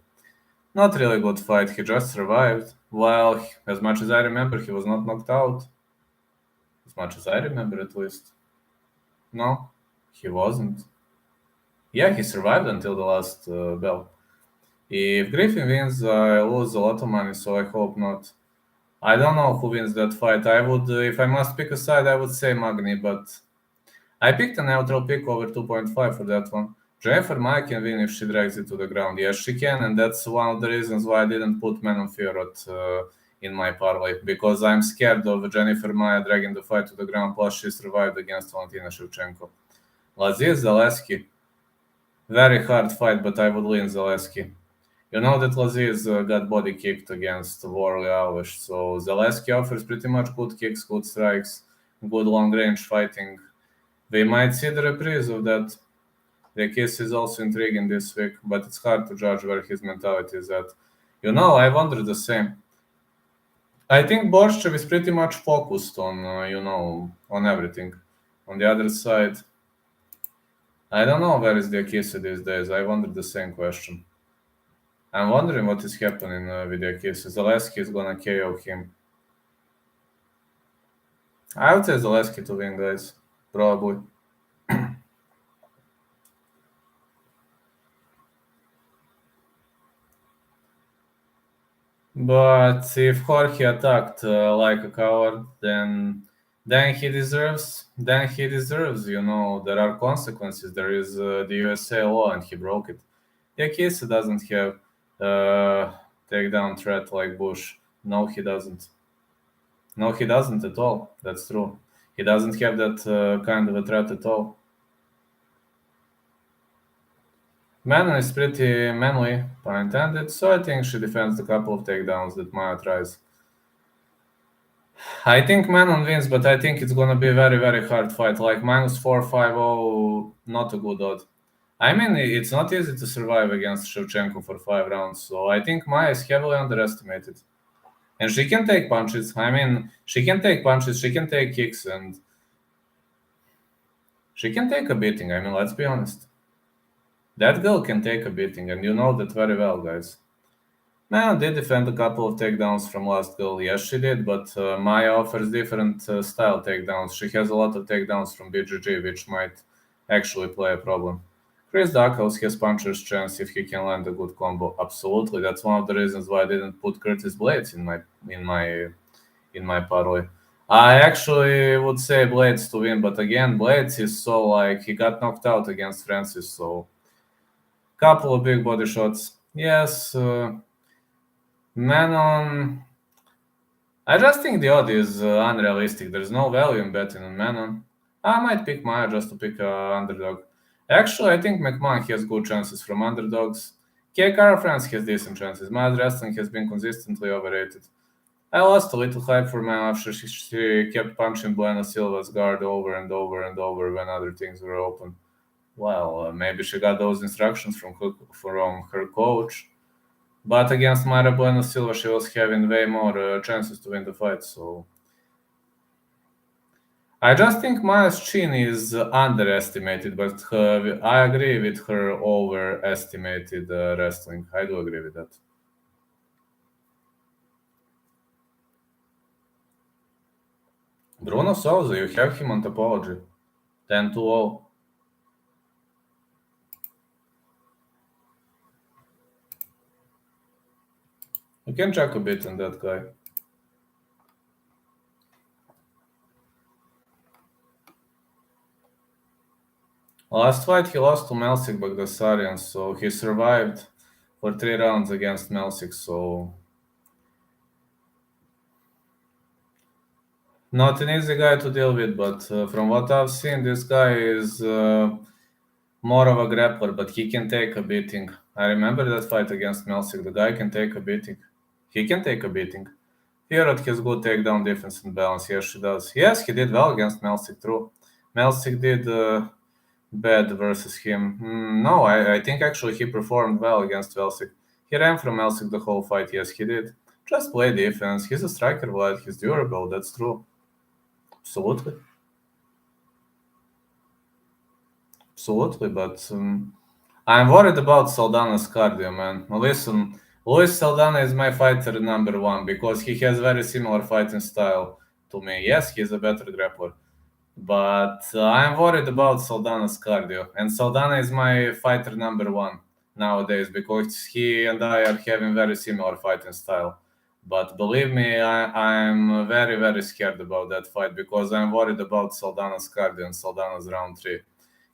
Not really good fight. He just survived. Well, as much as I remember, he was not knocked out. As much as I remember, at least. No, he wasn't. Yeah, he survived until the last bell. If Griffin wins, I lose a lot of money, so I hope not. I don't know who wins that fight. I would, if I must pick a side, I would say Magny, but I picked a neutral pick over 2.5 for that one. Jennifer Maya can win if she drags it to the ground. Yes, she can, and that's one of the reasons why I didn't put Manon Fiorot in my parlay, because I'm scared of Jennifer Maya dragging the fight to the ground, plus she survived against Valentina Shevchenko. Laziz Zaleski. Very hard fight, but I would lean Zaleski. You know that Laziz got body kicked against Yoil Alvarez, so Zaleski offers pretty much good kicks, good strikes, good long-range fighting. We might see the reprise of that. The case is also intriguing this week, but it's hard to judge where his mentality is at. I wonder the same. I think Borshev is pretty much focused on, on everything. On the other side, I don't know where is the Akisa these days. I wonder the same question. I'm wondering what is happening with the Akisa. Zaleski is gonna KO him. I would say Zaleski to win, guys. Probably. But if Jorge attacked like a coward, then he deserves. There are consequences. There is the USA law, and he broke it. Yakisa doesn't have takedown threat like Bush. No, he doesn't. No, he doesn't at all. That's true. He doesn't have that kind of a threat at all. Manon is pretty manly, pun intended, so I think she defends the couple of takedowns that Maya tries. I think Manon wins, but I think it's gonna be a very, very hard fight. Like -450, not a good odd. I mean, it's not easy to survive against Shevchenko for 5 rounds, so I think Maya is heavily underestimated. And she can take punches. I mean, she can take punches, she can take kicks, and she can take a beating. I mean, let's be honest. That girl can take a beating, and you know that very well, guys. Maya did defend a couple of takedowns from last girl. Yes, she did, but Maya offers different style takedowns. She has a lot of takedowns from BGG, which might actually play a problem. Chris Daukaus has puncher's chance if he can land a good combo. Absolutely, that's one of the reasons why I didn't put Curtis Blaydes in my parlay. I actually would say Blaydes to win, but again, Blaydes is so like he got knocked out against Francis, so couple of big body shots. Yes, Manon. I just think the odd is unrealistic. There's no value in betting on Manon. I might pick Maya just to pick underdog. Actually, I think Mcmahon has good chances from underdogs. KKR France has decent chances. Maya's wrestling has been consistently overrated. I lost a little hype for Maya after she kept punching Bueno Silva's guard over and over and over when other things were open. Well, maybe she got those instructions from her coach. But against Mara Bueno Silva, she was having way more chances to win the fight. So I just think Maya's chin is underestimated, but I agree with her overestimated wrestling. I do agree with that. Bruno Souza, you have him on topology. 10-0. You can check a bit on that guy. Last fight he lost to Melsik Bagdasaryan, so he survived for 3 rounds against Melsik, so not an easy guy to deal with, but from what I've seen, this guy is more of a grappler, but he can take a beating. I remember that fight against Melsik. The guy can take a beating. He can take a beating. Pierrot has good takedown defense and balance. Yes, she does. Yes, he did well against Melsik, true. Melsik did bad versus him. No, I think actually he performed well against Melsik. He ran from Melsik the whole fight. Yes, he did. Just play defense. He's a striker, Vlad. He's durable. That's true. Absolutely. Absolutely, but I'm worried about Saldana's cardio, man. Listen, Luis Saldana is my fighter number 1 because he has very similar fighting style to me. Yes, he's a better grappler, but I'm worried about Saldana's cardio. And Saldana is my fighter number 1 nowadays because he and I are having very similar fighting style. But believe me, I'm very, very scared about that fight because I'm worried about Saldana's cardio and Saldana's round 3.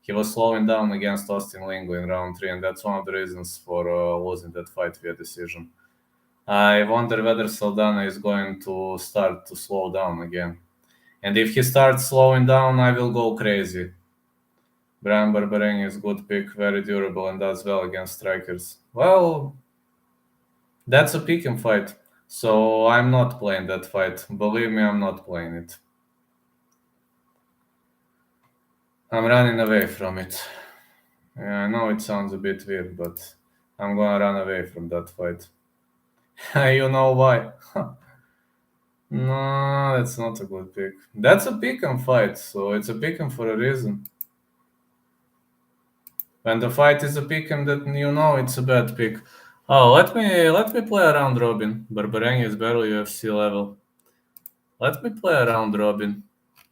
He was slowing down against Austin Lingo in round 3, and that's one of the reasons for losing that fight via decision. I wonder whether Saldana is going to start to slow down again. And if he starts slowing down, I will go crazy. Brian Barbereni is good pick, very durable, and does well against strikers. Well, that's a picking fight. So I'm not playing that fight. Believe me, I'm not playing it. I'm running away from it. Yeah, I know it sounds a bit weird, but I'm gonna run away from that fight. You know why? No, that's not a good pick. That's a pick'em fight, so it's a pick'em for a reason. When the fight is a pick'em, that you know it's a bad pick. Oh, let me play a round robin. Barbareng is barely UFC level. Let me play a round robin.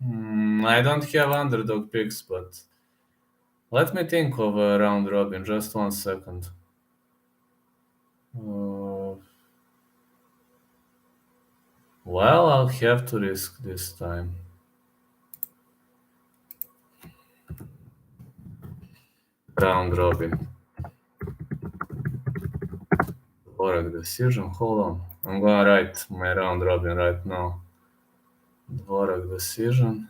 I don't have underdog picks, but let me think of a round robin. Just 1 second. Well, I'll have to risk this time. Round robin. Dvorak decision. Hold on. I'm gonna write my round robin right now. Dvorak decision.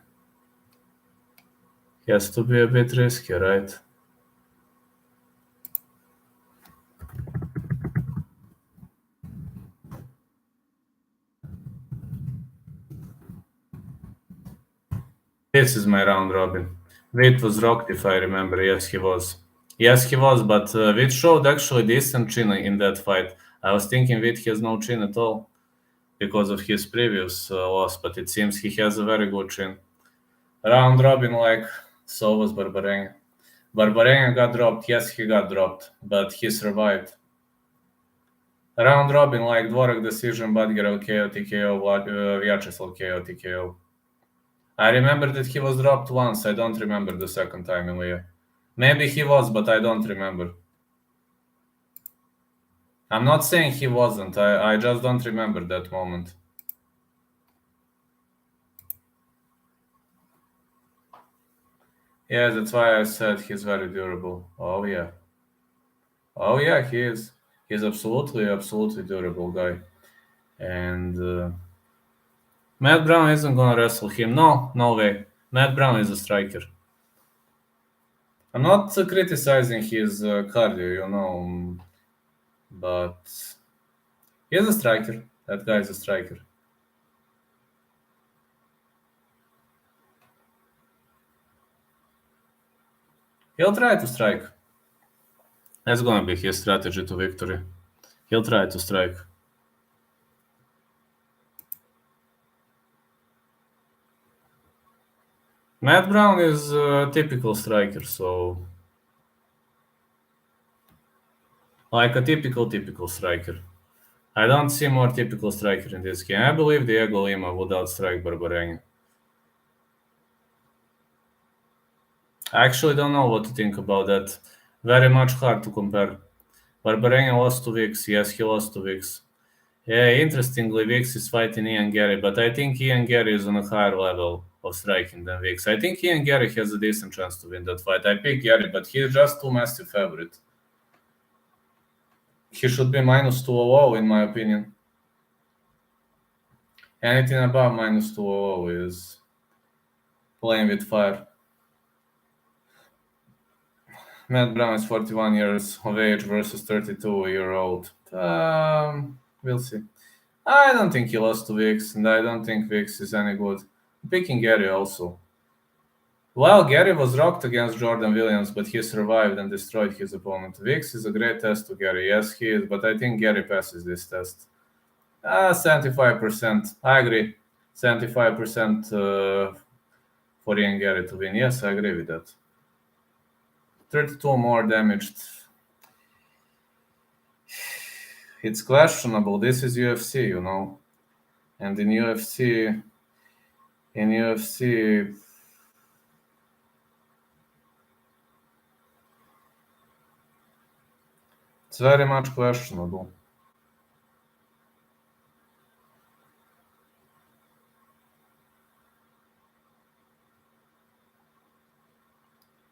Has to be a bit risky, right? This is my round robin. Witt was rocked, if I remember. Yes, he was. Yes, he was, but Witt showed actually decent chin in that fight. I was thinking Witt has no chin at all because of his previous loss, but it seems he has a very good chin. Round robin, like, so was Barbareng. Barbareng got dropped. Yes, he got dropped, but he survived. Round robin, like Dvorak decision, Badger LKO, TKO, Vyacheslav KO, TKO. I remember that he was dropped once. I don't remember the second time in Leo. Maybe he was, but I don't remember. I'm not saying he wasn't. I just don't remember that moment. Yeah, that's why I said he's very durable. Oh, yeah. Oh, yeah, he is. He's absolutely durable guy. And Matt Brown isn't gonna wrestle him. No way. Matt Brown is a striker. I'm not criticizing his cardio, but he's a striker. That guy is a striker. He'll try to strike. That's gonna be his strategy to victory. He'll try to strike. Matt Brown is a typical striker, so like a typical striker. I don't see more typical striker in this game. I believe Diego Lima would outstrike Barbareng. I actually don't know what to think about that. Very much hard to compare. Barbareng lost to Vix. Yes, he lost to Vix. Yeah, interestingly, Vix is fighting Ian Gary, but I think Ian Gary is on a higher level of striking than Vix. I think Ian Gary has a decent chance to win that fight. I pick Gary, but he's just too massive favorite. He should be minus 200 in my opinion. Anything above minus 200 is playing with fire. Matt Brown is 41 years of age versus 32-year-old. We'll see. I don't think he lost to Vix, and I don't think Vix is any good. I'm picking Gary also. Well, Gary was rocked against Jordan Williams, but he survived and destroyed his opponent. Vix is a great test to Gary. Yes, he is, but I think Gary passes this test. 75%. I agree. 75% for Ian Gary to win. Yes, I agree with that. 32 more damaged. It's questionable. This is UFC, and in UFC, it's very much questionable.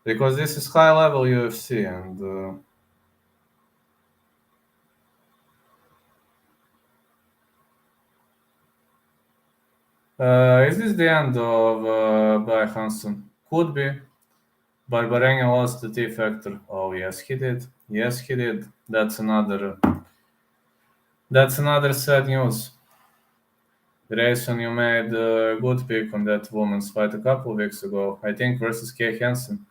Because this is high-level UFC, and is this the end of By Hansen? Could be. Barbareng lost the T factor. Oh, yes, he did. Yes, he did. That's another sad news. Grayson, you made a good pick on that woman's fight a couple of weeks ago, I think versus Kay Hansen.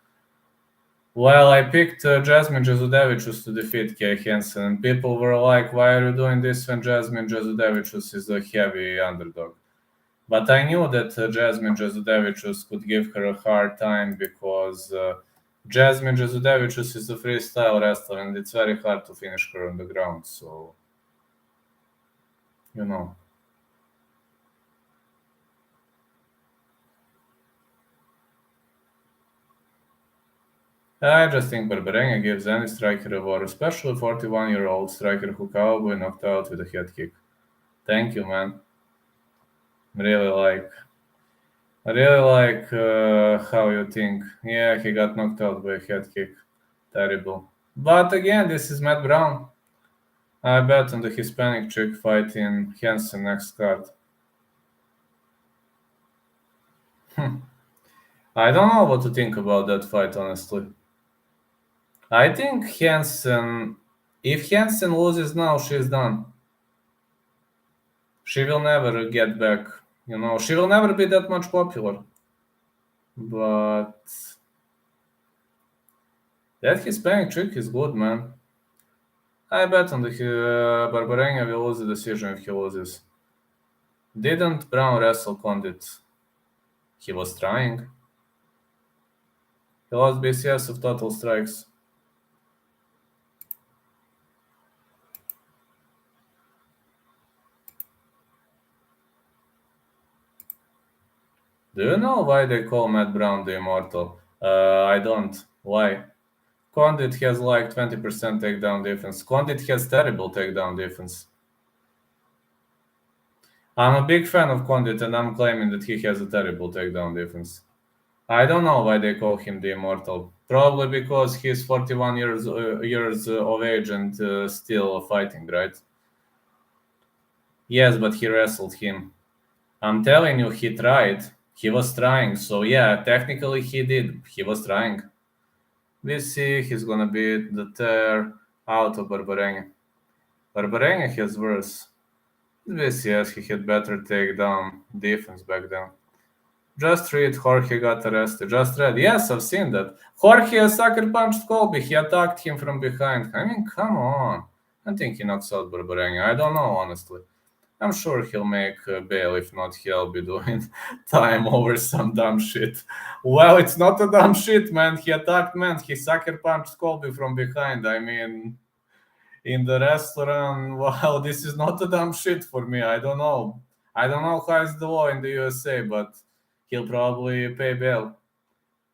Well, I picked Jasmine Jasudavicius to defeat Kay Hansen, and people were like, why are you doing this when Jasmine Jasudavicius is a heavy underdog? But I knew that Jasmine Jasudavicius could give her a hard time because Jasmine Jasudavicius is a freestyle wrestler, and it's very hard to finish her on the ground, so, you know. I just think Barbarenga gives any striker a war, especially a 41-year-old striker who Cowboy knocked out with a head kick. Thank you, man. I really like how you think. Yeah, he got knocked out by a head kick. Terrible. But again, this is Matt Brown. I bet on the Hispanic chick fighting Hansen next card. I don't know what to think about that fight, honestly. I think if Hansen loses now, she's done. She will never get back. She will never be that much popular. But that Hispanic chick is good, man. I bet on the Barbarenga will lose the decision if he loses. Didn't Brown wrestle Condit? He was trying. He lost BCS of total strikes. Do you know why they call Matt Brown the Immortal? I don't. Why? Condit has like 20% takedown defense. Condit has terrible takedown defense. I'm a big fan of Condit, and I'm claiming that he has a terrible takedown defense. I don't know why they call him the Immortal. Probably because he's 41 years of age and still fighting, right? Yes, but he wrestled him. I'm telling you, he tried. He was trying. So yeah, technically he did. He was trying. We see he's gonna beat the tear out of Barbarenga. Barbarenga has worse. Yes, he had better takedown defense back then. Just read, Jorge got arrested. Just read. Yes, I've seen that. Jorge sucker punched Colby. He attacked him from behind. I mean, come on. I think he knocks out Barbarenga. I don't know, honestly. I'm sure he'll make bail. If not, he'll be doing time over some dumb shit. Well, it's not a dumb shit, man. He attacked, man. He sucker punched Colby from behind. I mean, in the restaurant, wow, this is not a dumb shit for me. I don't know. I don't know how is the law in the USA, but he'll probably pay bail.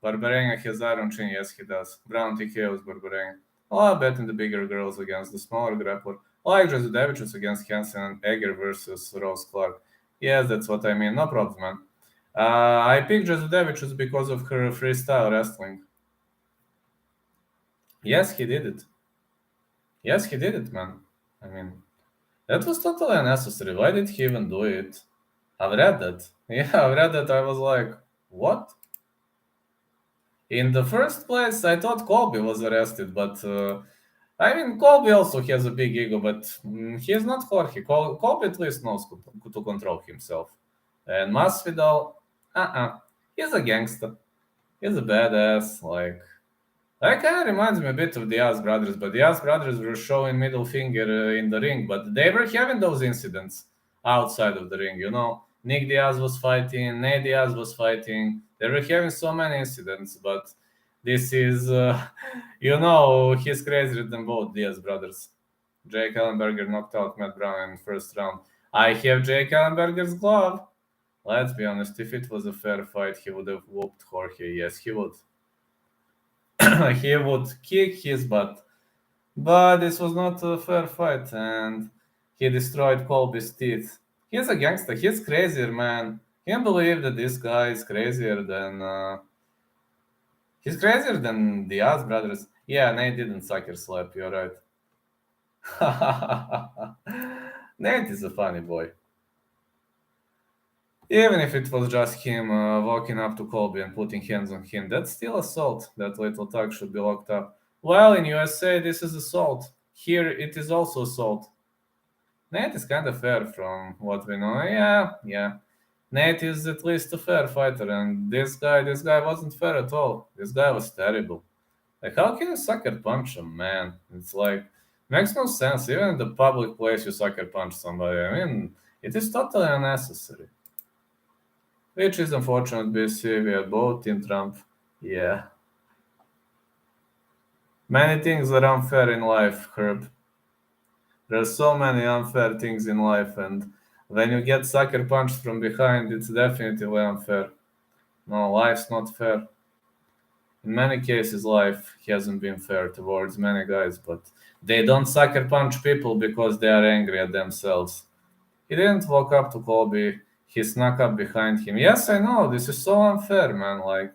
Barbarenga has iron chin. Yes, he does. Brown TKOs Barbarenga. Oh, I bet in the bigger girls against the smaller grappler. Like Jasudavicius against Hansen and Egger versus Rose Clark. Yes, that's what I mean. No problem, man. I picked Jasudavicius because of her freestyle wrestling. Yes, he did it. Yes, he did it, man. I mean, that was totally unnecessary. Why did he even do it? I've read that. Yeah, I've read that. I was like, what? In the first place, I thought Colby was arrested, but I mean, Colby also has a big ego, but he is not Jorge. Colby at least knows to control himself. And Masvidal, he's a gangster. He's a badass. That kind of reminds me a bit of the Diaz brothers, but the Diaz brothers were showing middle finger in the ring, but they were having those incidents outside of the ring, Nick Diaz was fighting, Nate Diaz was fighting. They were having so many incidents, but this is, he's crazier than both Diaz brothers. Jake Ellenberger knocked out Matt Brown in the first round. I have Jake Ellenberger's glove. Let's be honest, if it was a fair fight, he would have whooped Jorge. Yes, he would. He would kick his butt. But this was not a fair fight, and he destroyed Colby's teeth. He's a gangster. He's crazier, man. Can't believe that this guy is crazier than... he's crazier than the Diaz brothers. Yeah, Nate didn't sucker slap, you're right. Nate is a funny boy. Even if it was just him walking up to Colby and putting hands on him, that's still assault. That little tug should be locked up. Well, in USA, this is assault. Here, it is also assault. Nate is kind of fair from what we know. Yeah. Nate is at least a fair fighter, and this guy wasn't fair at all. This guy was terrible. Like, how can you sucker punch him, man? It's like, makes no sense. Even in the public place, you sucker punch somebody. I mean, it is totally unnecessary. Which is unfortunate, BC. We are both Team Trump. Yeah. Many things are unfair in life, Herb. There's so many unfair things in life, and when you get sucker punched from behind, it's definitely unfair. No, life's not fair. In many cases, life hasn't been fair towards many guys, but they don't sucker punch people because they are angry at themselves. He didn't walk up to Colby, he snuck up behind him. Yes, I know, this is so unfair, man. Like,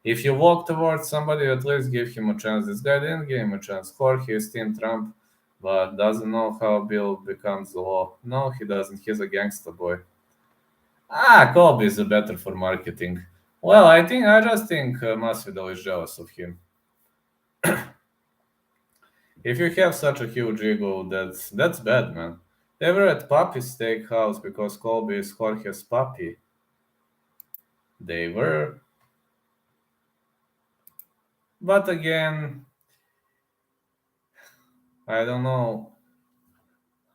if you walk towards somebody, at least give him a chance. This guy didn't give him a chance. Jorge is Team Trump, but doesn't know how a bill becomes the law. No, he doesn't. He's a gangster boy. Colby is better for marketing. Well, I just think Masvidal is jealous of him. If you have such a huge ego, that's bad, man. They were at Papi's steakhouse because Colby is Jorge's puppy. They were. But again, I don't know.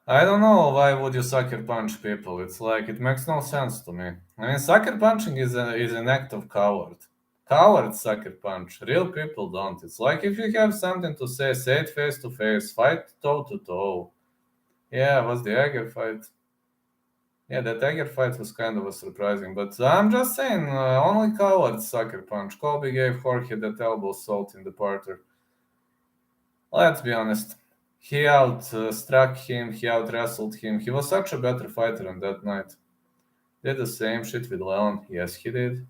I don't know why would you sucker punch people. It's like it makes no sense to me. I mean, sucker punching is an act of coward. Cowards sucker punch. Real people don't. It's like if you have something to say it face to face. Fight toe to toe. Yeah, was the Egger fight. Yeah, that Egger fight was kind of surprising. But I'm just saying, only cowards sucker punch. Colby gave Jorge that elbow salt in the parter. Let's be honest. He struck him, he out wrestled him. He was such a better fighter on that night. Did the same shit with Leon. Yes, he did.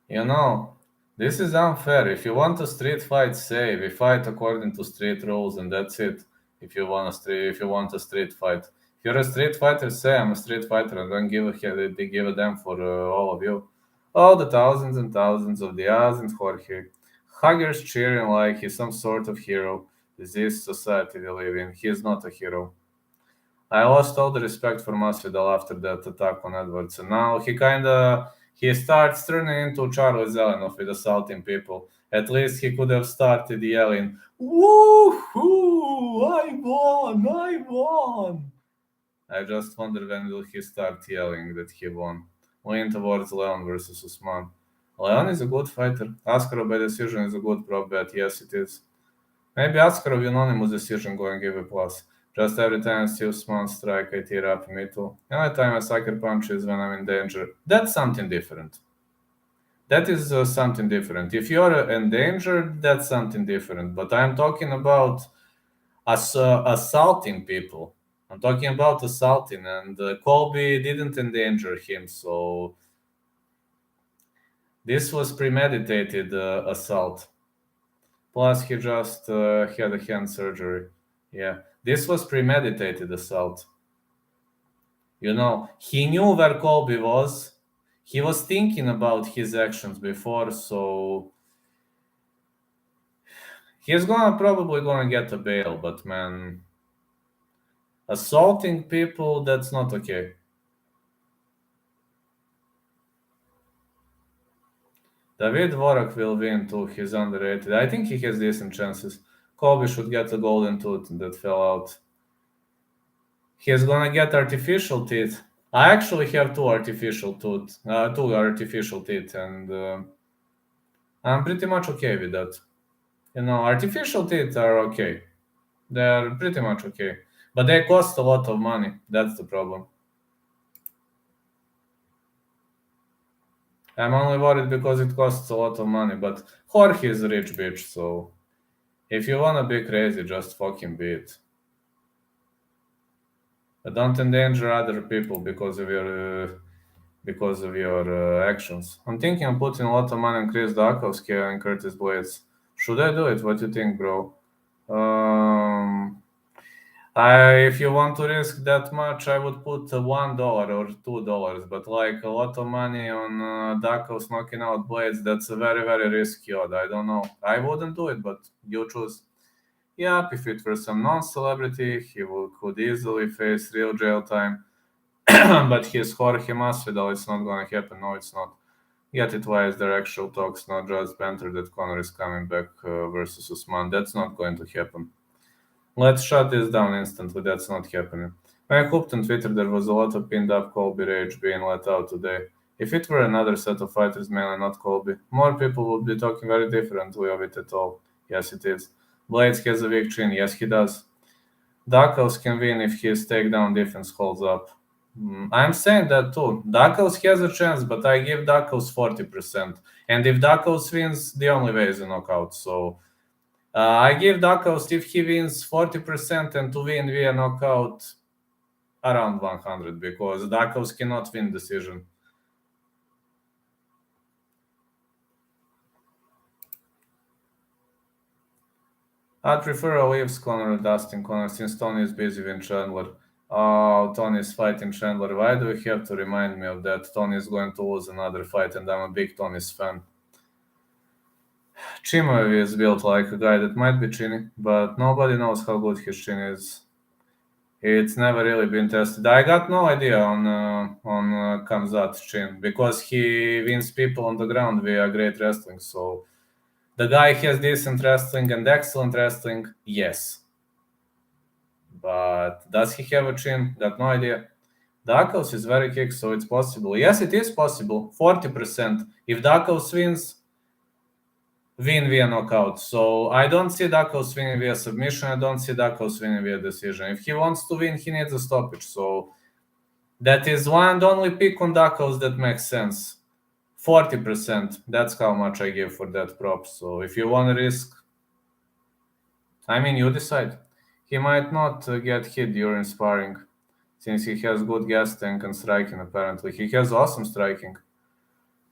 You know, this is unfair. If you want a street fight, say we fight according to street rules, and that's it. If you want a street fight, if you're a street fighter, say I'm a street fighter, and don't give a damn for all of you. All the thousands and thousands of Diaz and Jorge, huggers cheering like he's some sort of hero. This society we live in. He is not a hero. I lost all the respect for Masvidal after that attack on Edwards, and now he starts turning into Charles Zelenoff with assaulting people. At least he could have started yelling, "Woohoo! I won! I won!" I just wonder when will he start yelling that he won. Lean towards Leon versus Usman. Leon is a good fighter. Askarov by decision is a good prop bet. Yes, it is. Maybe Askarov unanimous decision going give a plus. Just every time I see Usman strike, I tear up. Me too. Every time I sucker punch is when I'm in danger. That's something different. That is something different. If you're endangered, that's something different. But I'm talking about assaulting people. I'm talking about assaulting, and Colby didn't endanger him, so this was premeditated assault. Plus, he just had a hand surgery. Yeah, this was premeditated assault. You know, he knew where Colby was. He was thinking about his actions before, so he's probably gonna get a bail. But man, assaulting people, that's not okay. David Vorak will win too. He's underrated. I think he has decent chances. Colby should get a golden tooth that fell out. He's gonna get artificial teeth. I actually have two artificial teeth, and I'm pretty much okay with that. You know, artificial teeth are okay. They're pretty much okay, but they cost a lot of money. That's the problem. I'm only worried because it costs a lot of money, but Jorge is a rich bitch, so if you wanna be crazy, just fucking be it. But don't endanger other people because of your actions. I'm thinking of putting a lot of money on Chris Daukaus here and Curtis Blaydes. Should I do it? What do you think, bro? If you want to risk that much, I would put $1 or $2. But like a lot of money on Daukaus knocking out Blaydes, that's a very, very risky odd. I don't know. I wouldn't do it, but you choose. Yep, if it were some non-celebrity, he could easily face real jail time. But his Jorge Masvidal, it's not gonna happen. No, it's not. Get it wise, they're actual talks, not just banter that Conor is coming back versus Usman. That's not going to happen. Let's shut this down instantly. That's not happening. When I hooped on Twitter, there was a lot of pinned up Colby rage being let out today. If it were another set of fighters, mainly not Colby, more people would be talking very differently of it at all. Yes, it is. Blaydes has a weak chin. Yes, he does. Daukaus can win if his takedown defense holds up. I'm saying that too. Daukaus has a chance, but I give Daukaus 40%. And if Daukaus wins, the only way is a knockout. So I give Daukaus, if he wins, 40%, and to win via knockout, around 100, because Daukaus cannot win decision. I'd prefer a Leaves Conor or Dustin Conor, since Tony is busy with Chandler. Oh, Tony is fighting Chandler. Why do you have to remind me of that? Tony is going to lose another fight, and I'm a big Tony's fan. Chimaev is built like a guy that might be chinny, but nobody knows how good his chin is. It's never really been tested. I got no idea on Khamzat's chin, because he wins people on the ground via great wrestling. So the guy has decent wrestling and excellent wrestling, yes. But does he have a chin? Got no idea. Daukaus is very kick, so it's possible. Yes, it is possible. 40%. If Daukaus wins, win via knockout. So I don't see Daukaus winning via submission. I don't see Daukaus winning via decision. If he wants to win, he needs a stoppage. So that is one and only pick on Daukaus that makes sense. 40%. That's how much I give for that prop. So if you want to risk, I mean, you decide. He might not get hit during sparring, since he has good gas tank and striking, apparently. He has awesome striking.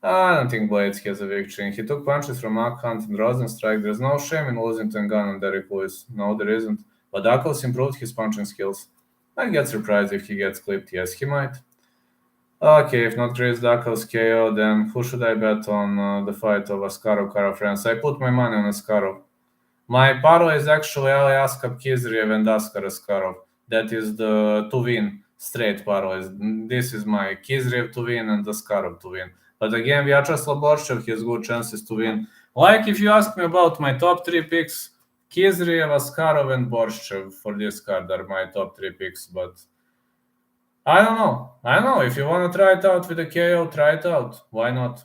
I don't think Blaydes has a weak chin. He took punches from Mcmahon and Rosenstrike. There's no shame in losing to Ngannou and Derek Lewis. No, there isn't. But Daukaus improved his punching skills. I'd get surprised if he gets clipped. Yes, he might. Okay, if not Chris Daukaus KO, then who should I bet on the fight of Askarov France? I put my money on Askarov. My parlay is actually Aliaskap Kizriev and Askar Askarov. That is the to win straight parlays. This is my Kizriev to win and Askarov to win. But again, Vyacheslav Borchev has good chances to win. Like if you ask me about my top 3 picks, Kizriev, Askarov, and Borchev for this card are my top 3 picks. But I don't know. If you want to try it out with a KO, try it out. Why not?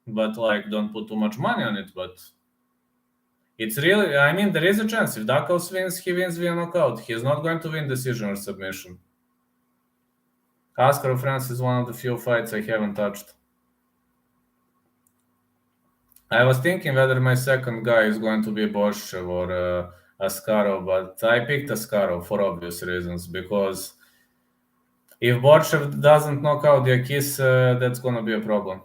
But don't put too much money on it. But it's really, I mean, there is a chance. If Daukaus wins, he wins via knockout. He's not going to win decision or submission. Askarov France is one of the few fights I haven't touched. I was thinking whether my second guy is going to be Borchev or Askarov, but I picked Askarov for obvious reasons, because if Borchev doesn't knock out Yakis, that's going to be a problem.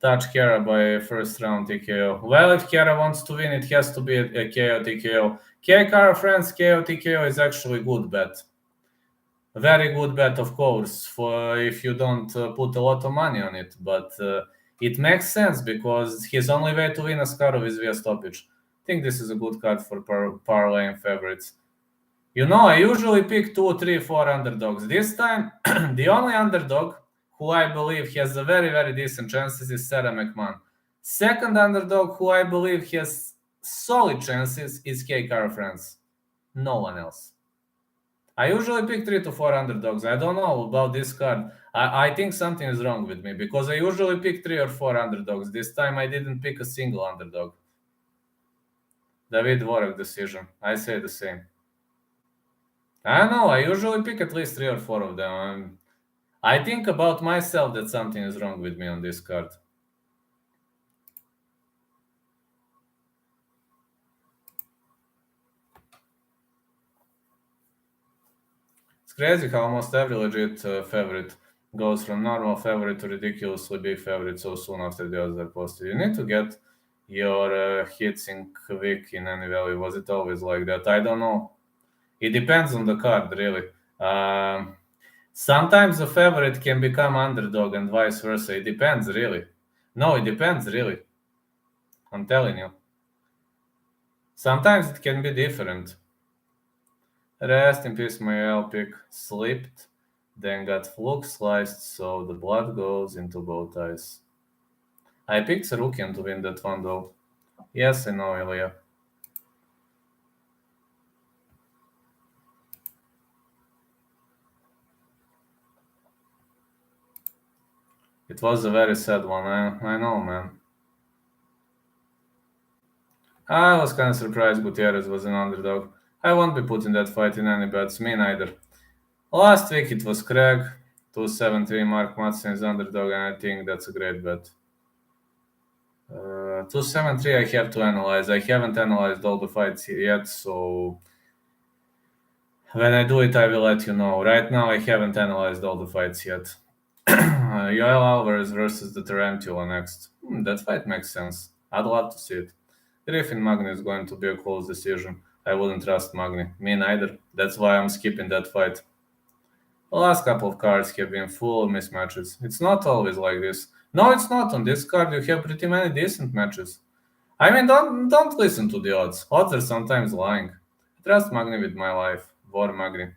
Touch Kara by first round TKO. Well, if Kara wants to win, it has to be a KO TKO. Kara France KO TKO is actually a good bet. A very good bet, of course, for if you don't put a lot of money on it. But it makes sense, because his only way to win Askarov is via stoppage. I think this is a good card for parlay and favorites. You know, I usually pick 2, 3, 4 underdogs. This time, the only underdog who I believe has a very, very decent chances is Sarah Mcmahon. Second underdog who I believe has solid chances is Kara France. No one else. I usually pick 3 to 4 underdogs. I don't know about this card. I think something is wrong with me, because I usually pick 3 or 4 underdogs. This time I didn't pick a single underdog. David Dvorak decision. I say the same. I don't know. I usually pick at least 3 or 4 of them. I think about myself that something is wrong with me on this card. It's crazy how almost every legit favorite goes from normal favorite to ridiculously big favorite so soon after the odds are posted. You need to get your hits in quick in any value. Was it always like that? I don't know. It depends on the card, really. Sometimes a favorite can become underdog and vice versa. It depends, really. No, it depends, really. I'm telling you. Sometimes it can be different. Rest in peace, my Yoil pick. Slipped, then got fluke sliced, so the blood goes into both eyes. I picked Sarukian to win that one, though. Yes, I know, Ilya. It was a very sad one, I know, man. I was kind of surprised Gutierrez was an underdog. I won't be putting that fight in any bets, me neither. Last week it was Craig, 273 Mark Madsen is underdog, and I think that's a great bet. 273 I have to analyze. I haven't analyzed all the fights yet, so when I do it, I will let you know. Right now, I haven't analyzed all the fights yet. Yoil Alvarez versus the Tarantula next. That fight makes sense. I'd love to see it. Griffin Magny is going to be a close decision. I wouldn't trust Magny. Me neither. That's why I'm skipping that fight. The last couple of cards have been full of mismatches. It's not always like this. No, it's not. On this card, you have pretty many decent matches. I mean, don't listen to the odds. Odds are sometimes lying. Trust Magny with my life. War Magny.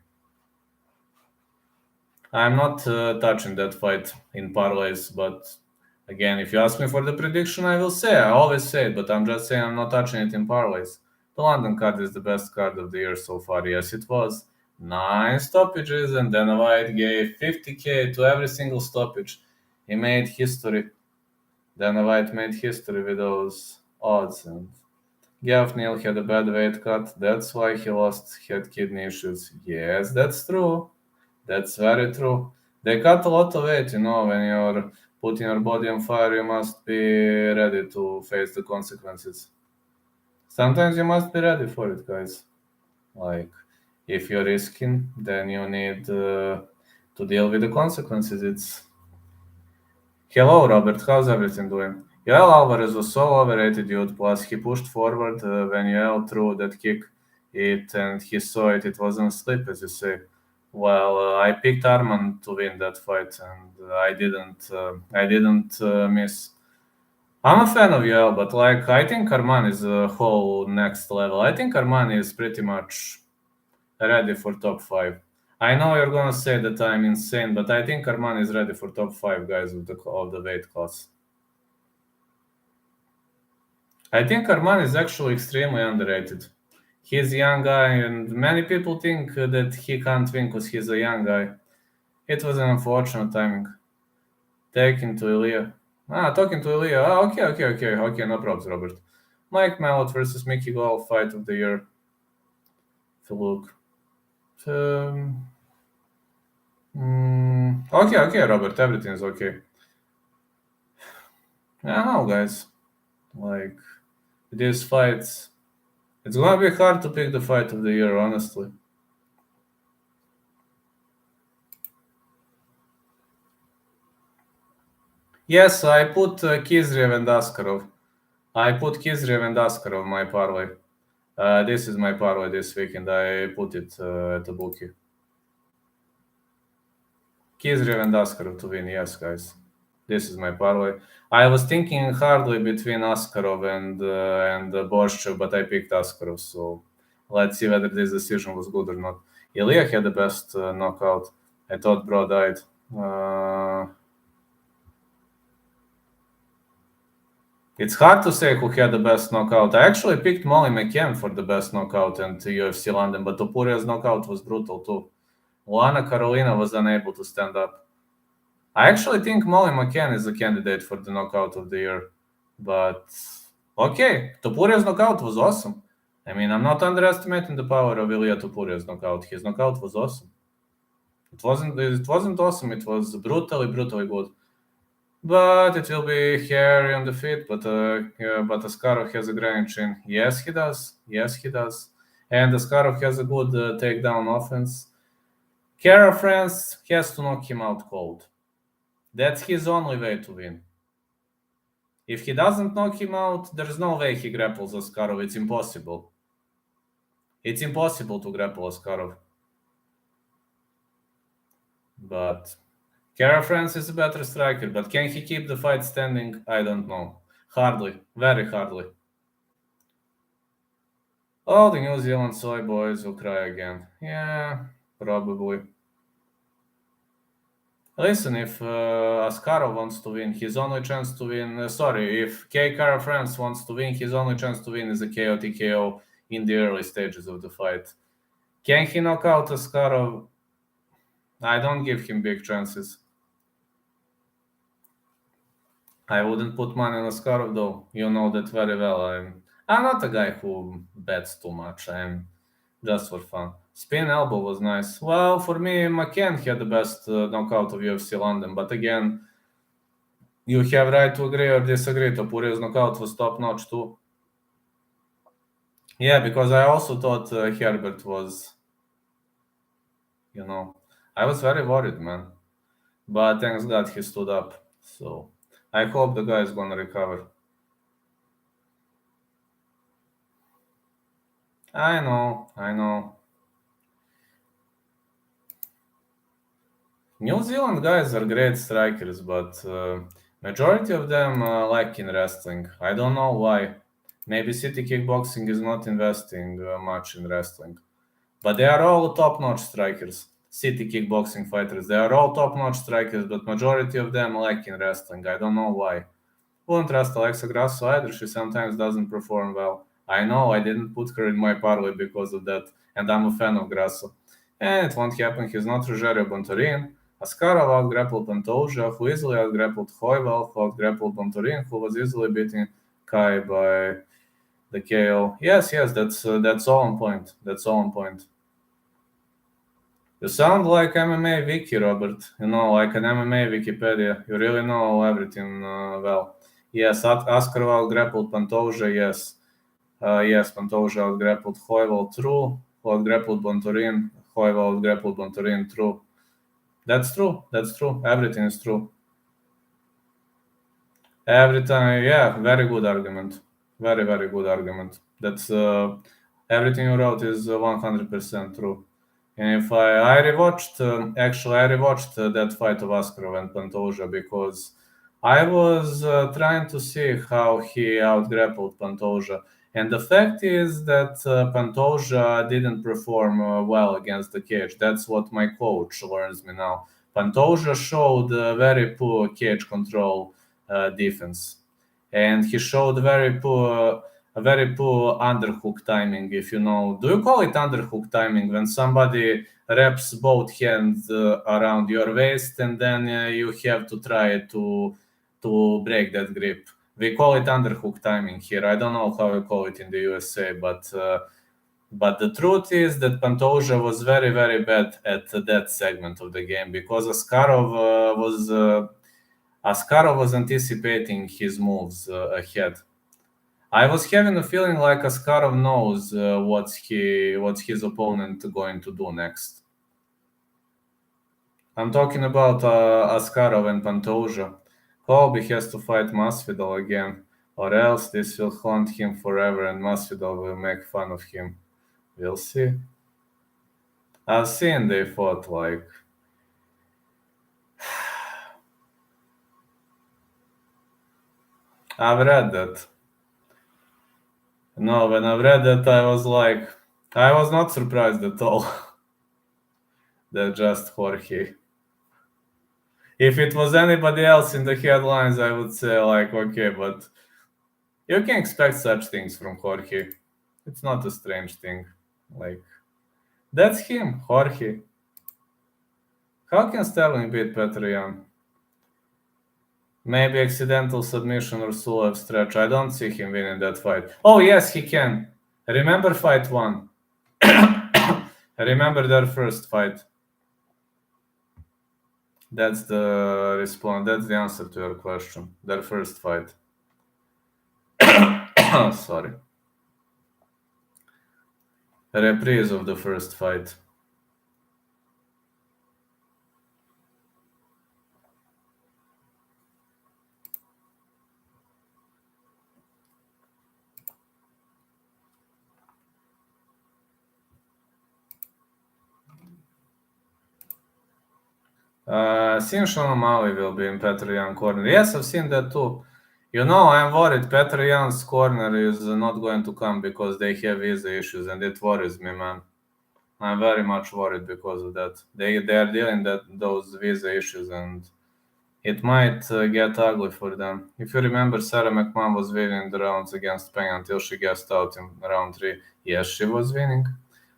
I'm not touching that fight in parlays, but again, if you ask me for the prediction, I will say. I always say it, but I'm just saying I'm not touching it in parlays. The London card is the best card of the year so far. Yes, it was. 9 stoppages, and then White gave 50k to every single stoppage. He made history. Then White made history with those odds. And Gav Neal had a bad weight cut. That's why he lost. He had kidney issues. Yes, that's true. That's very true. They cut a lot of weight, when you're putting your body on fire, you must be ready to face the consequences. Sometimes you must be ready for it, guys. Like, if you're risking, then you need to deal with the consequences. It's hello, Robert. How's everything doing? Yoil Alvarez was so overrated, dude. Plus, he pushed forward when Yoil threw that kick, and he saw it. It wasn't slip, as you say. Well, I picked Arman to win that fight, and I didn't. I didn't miss. I'm a fan of Yoel, but I think Arman is a whole next level. I think Arman is pretty much ready for top 5. I know you're gonna say that I'm insane, but I think Arman is ready for top 5 guys of the weight class. I think Arman is actually extremely underrated. He's a young guy, and many people think that he can't win because he's a young guy. It was an unfortunate timing. Talking to Ilya. Okay, no problems, Robert. Mike Malott versus Mickey Gall, fight of the year. If you look. Okay, Robert, everything is okay. I don't know, guys. Like, these fights, it's gonna be hard to pick the fight of the year, honestly. Yes, I put Kizriev and Askarov. I put Kizriev and Askarov my parlay. This is my parlay this weekend. I put it at the bookie. Kizriev and Askarov to win, yes, guys. This is my parlay. I was thinking hardly between Askarov and Borshev, but I picked Askarov. So let's see whether this decision was good or not. Ilya had the best knockout. I thought Bro died. It's hard to say who had the best knockout. I actually picked Molly McCann for the best knockout in UFC London, but Topuria's knockout was brutal too. Luana Carolina was unable to stand up. I actually think Molly McCann is a candidate for the knockout of the year. But okay, Topuria's knockout was awesome. I mean, I'm not underestimating the power of Ilya Topuria's knockout. His knockout was awesome. It wasn't awesome. It was brutally good. But it will be hairy on the feet. But Askarov has a grand chin. Yes, he does. And Askarov has a good takedown offense. Kara France has to knock him out cold. That's his only way to win. If he doesn't knock him out, there's no way he grapples Askarov. It's impossible. It's impossible to grapple Askarov. But Kara France is a better striker. But can he keep the fight standing? I don't know. Hardly. Very hardly. Oh, the New Zealand soy boys will cry again. Yeah, probably. Listen, if Askarov wants to win, his only chance to win... if K. Kara France wants to win, his only chance to win is a KO TKO in the early stages of the fight. Can he knock out Askarov? I don't give him big chances. I wouldn't put money on Askarov, though. You know that very well. I'm not a guy who bets too much. I'm just for fun. Spin elbow was nice. Well, for me, McCann had the best knockout of UFC London, but again, you have right to agree or disagree. Topuria's knockout was top notch too. Yeah, because I also thought Herbert was, I was very worried, man. But thanks God he stood up. So I hope the guy is gonna recover. I know. New Zealand guys are great strikers, but majority of them lack in wrestling. I don't know why. Maybe City Kickboxing is not investing much in wrestling. But they are all top-notch strikers. City Kickboxing fighters. They are all top-notch strikers, but majority of them lack in wrestling. I don't know why. Wouldn't trust Alexa Grasso either. She sometimes doesn't perform well. I know I didn't put her in my parlay because of that, and I'm a fan of Grasso. And it won't happen. He's not Rogerio Bontorin. Askarov out-grappled Pantoja, who easily out-grappled Hoival, who out-grappled Bontorin, who was easily beating Kai by the KO. Yes, that's all on point. That's all on point. You sound like MMA wiki, Robert. Like an MMA Wikipedia. You really know everything well. Yes, Askarov out-grappled Pantoja, yes. Yes, Pantoja out-grappled Hoival, true. Who out-grappled Bontorin, Hoival out-grappled Bontorin, true. That's true. Everything is true. Every time, yeah, very good argument. Very, very good argument. That's everything you wrote is 100% true. And if I rewatched, I rewatched that fight of Askarov and Pantoja because I was trying to see how he out-grappled Pantoja. And the fact is that Pantoja didn't perform well against the cage. That's what my coach learns me now. Pantoja showed very poor cage control defense, and he showed very poor underhook timing. If you know, do you call it underhook timing when somebody wraps both hands around your waist and then you have to try to break that grip? We call it underhook timing here. I don't know how you call it in the USA, but the truth is that Pantoja was very, very bad at that segment of the game because Askarov was anticipating his moves ahead. I was having a feeling like Askarov knows what's his opponent going to do next. I'm talking about Askarov and Pantoja. Colby has to fight Masvidal again, or else this will haunt him forever and Masvidal will make fun of him. We'll see. I've seen they fought like... I've read that. No, when I read that, I was not surprised at all. That just Jorge. If it was anybody else in the headlines, I would say okay, but you can expect such things from Jorge. It's not a strange thing. That's him, Jorge. How can Sterling beat Petr Yan? Maybe accidental submission or Sulev stretch. I don't see him winning that fight. Oh, yes, he can. Remember fight 1. Remember their first fight. That's the response. That's the answer to your question. Their first fight. Sorry. A reprise of the first fight. Seen Sean O'Malley will be in Petr Yan corner. Yes, I've seen that too. You know, I'm worried Petr Jan's corner is not going to come because they have visa issues, and it worries me, man. I'm very much worried because of that. They are dealing those visa issues, and it might get ugly for them. If you remember, Sarah Mcmahon was winning the rounds against Peng until she gassed out in round 3. Yes, she was winning.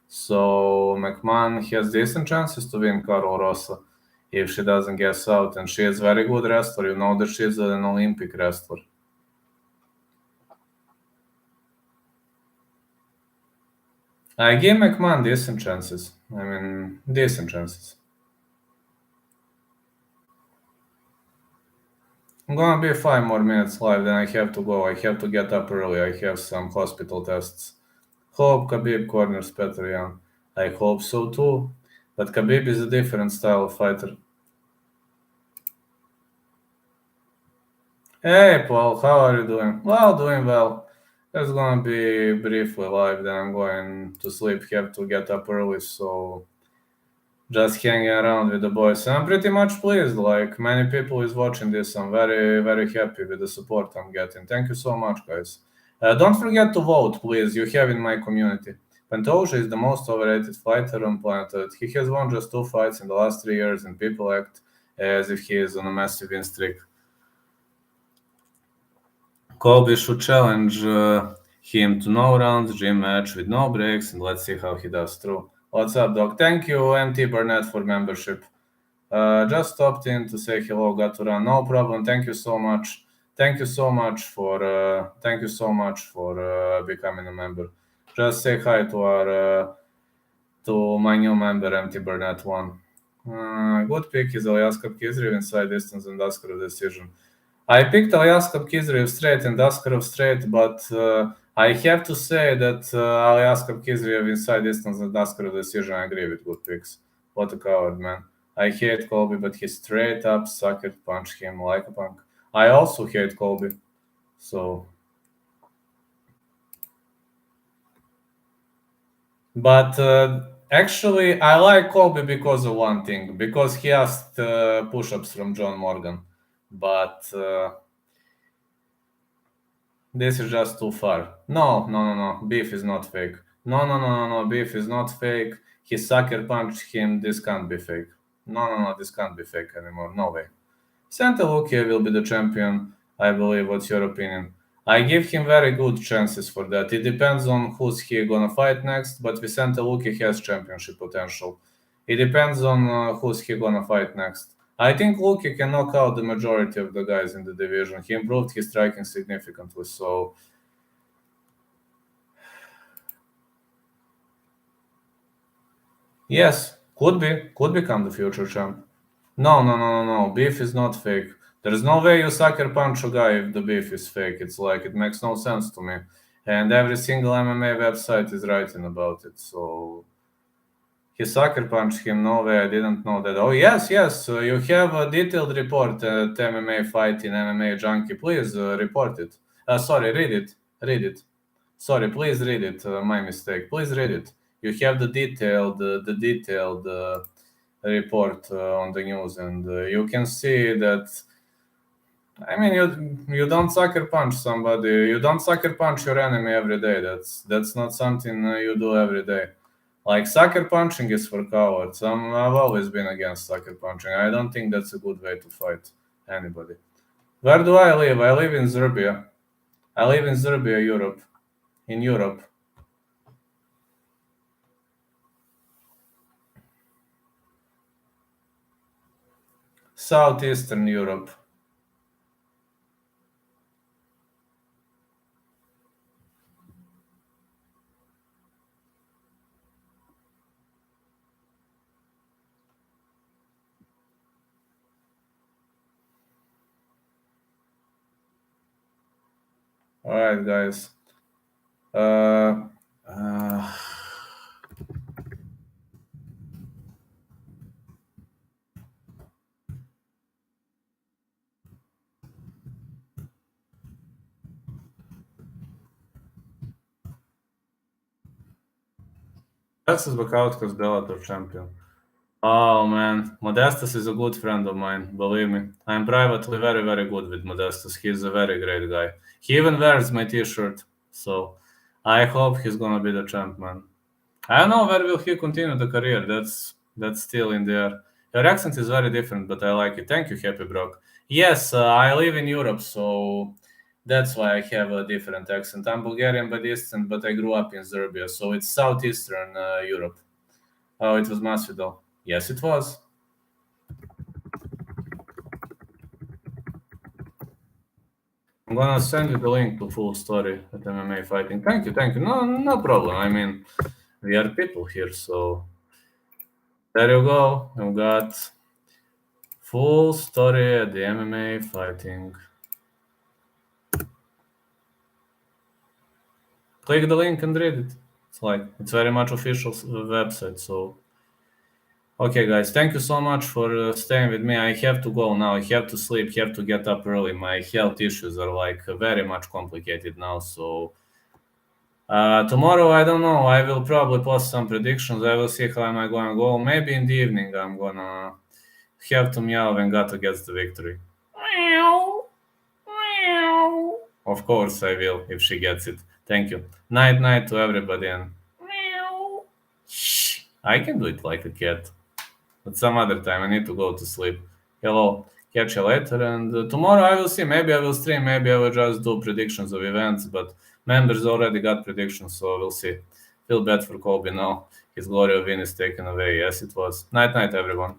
So Mcmahon has decent chances to win Carol Rosso if she doesn't gas out, and she is very good wrestler. You know that she's an Olympic wrestler. I give Mcmahon decent chances. I mean, decent chances. I'm gonna be 5 more minutes live, then I have to go. I have to get up early. I have some hospital tests. Hope Khabib corners Petr Yan. I hope so too. But Khabib is a different style of fighter. Hey Paul, how are you doing? Well, doing well. It's gonna be briefly live, then I'm going to sleep. Have to get up early, so just hanging around with the boys. I'm pretty much pleased. Like many people is watching this. I'm very, very happy with the support I'm getting. Thank you so much, guys. Don't forget to vote, please. You have in my community. Pantoja is the most overrated fighter on planet Earth. He has won just 2 fights in the last 3 years, and people act as if he is on a massive win streak. Colby should challenge him to no rounds, gym match with no breaks, and let's see how he does through. What's up, Doc? Thank you, MT Burnett, for membership. Just stopped in to say hello, got to run. No problem. Thank you so much. Thank you so much for becoming a member. Just say hi to our to my new member, MT Burnett one. Good pick is Aljaska Kizrev inside distance and Askarov decision. I picked Aljaska Kizrev straight and Askarov straight, but I have to say that Aljaska Kizrev inside distance and Askarov decision, I agree with good picks. What a coward, man. I hate Colby, but he straight up sucker punched him like a punk. I also hate Colby, so. But actually, I like Colby because of one thing, because he asked push-ups from John Morgan. But this is just too far. No. Beef is not fake. No. Beef is not fake. He sucker punched him. This can't be fake. No. This can't be fake anymore. No way. Santa Lucia will be the champion, I believe. What's your opinion? I give him very good chances for that. It depends on who's he gonna fight next, but Vicente Luque has championship potential. It depends on who's he gonna fight next. I think Luque can knock out the majority of the guys in the division. He improved his striking significantly, so yes, could become the future champ. No. Beef is not fake. There's no way you sucker punch a guy if the beef is fake. It's like it makes no sense to me. And every single MMA website is writing about it. So he sucker punched him. No way, I didn't know that. Oh yes. You have a detailed report at MMA Fight in MMA Junkie. Please report it. Sorry, read it. Read it. Sorry, please read it. My mistake. Please read it. You have the detailed report on the news, and you can see that. I mean, you don't sucker punch somebody. You don't sucker punch your enemy every day. That's not something you do every day. Like sucker punching is for cowards. I've always been against sucker punching. I don't think that's a good way to fight anybody. Where do I live? I live in Serbia. I live in Serbia, Europe. In Europe. Southeastern Europe. All right, guys. Uh, uh, Alexis Bakauskas Bellator champion. Oh man, Modestus is a good friend of mine, believe me. I'm privately very, very good with Modestus. He's a very great guy. He even wears my t-shirt, so I hope he's gonna be the champ, man. I don't know where will he continue the career. That's still in the air. Your accent is very different, but I like it. Thank you, Happy Brock. Yes, I live in Europe, so that's why I have a different accent. I'm Bulgarian by descent, but I grew up in Serbia, so it's southeastern Europe. Oh, it was Masvidal. Yes, it was. I'm gonna send you the link to full story at MMA fighting. Thank you, thank you. No, no problem. I mean, we are people here, so there you go. I've got full story at the MMA fighting. Click the link and read it. It's very much official website. So, okay, guys, thank you so much for staying with me. I have to go now. I have to sleep. Have to get up early. My health issues are very much complicated now. So tomorrow, I don't know. I will probably post some predictions. I will see how am I going to go. Maybe in the evening, I'm gonna have to meow when Gato gets the victory. Meow. Meow. Of course I will if she gets it. Thank you. Night night to everybody and meow. Shh. I can do it like a cat. But some other time I need to go to sleep. Hello. Catch you later and tomorrow I will see. Maybe I will stream. Maybe I will just do predictions of events. But members already got predictions, so we'll see. Feel bad for Colby now. His glory of win is taken away. Yes, it was. Night night everyone.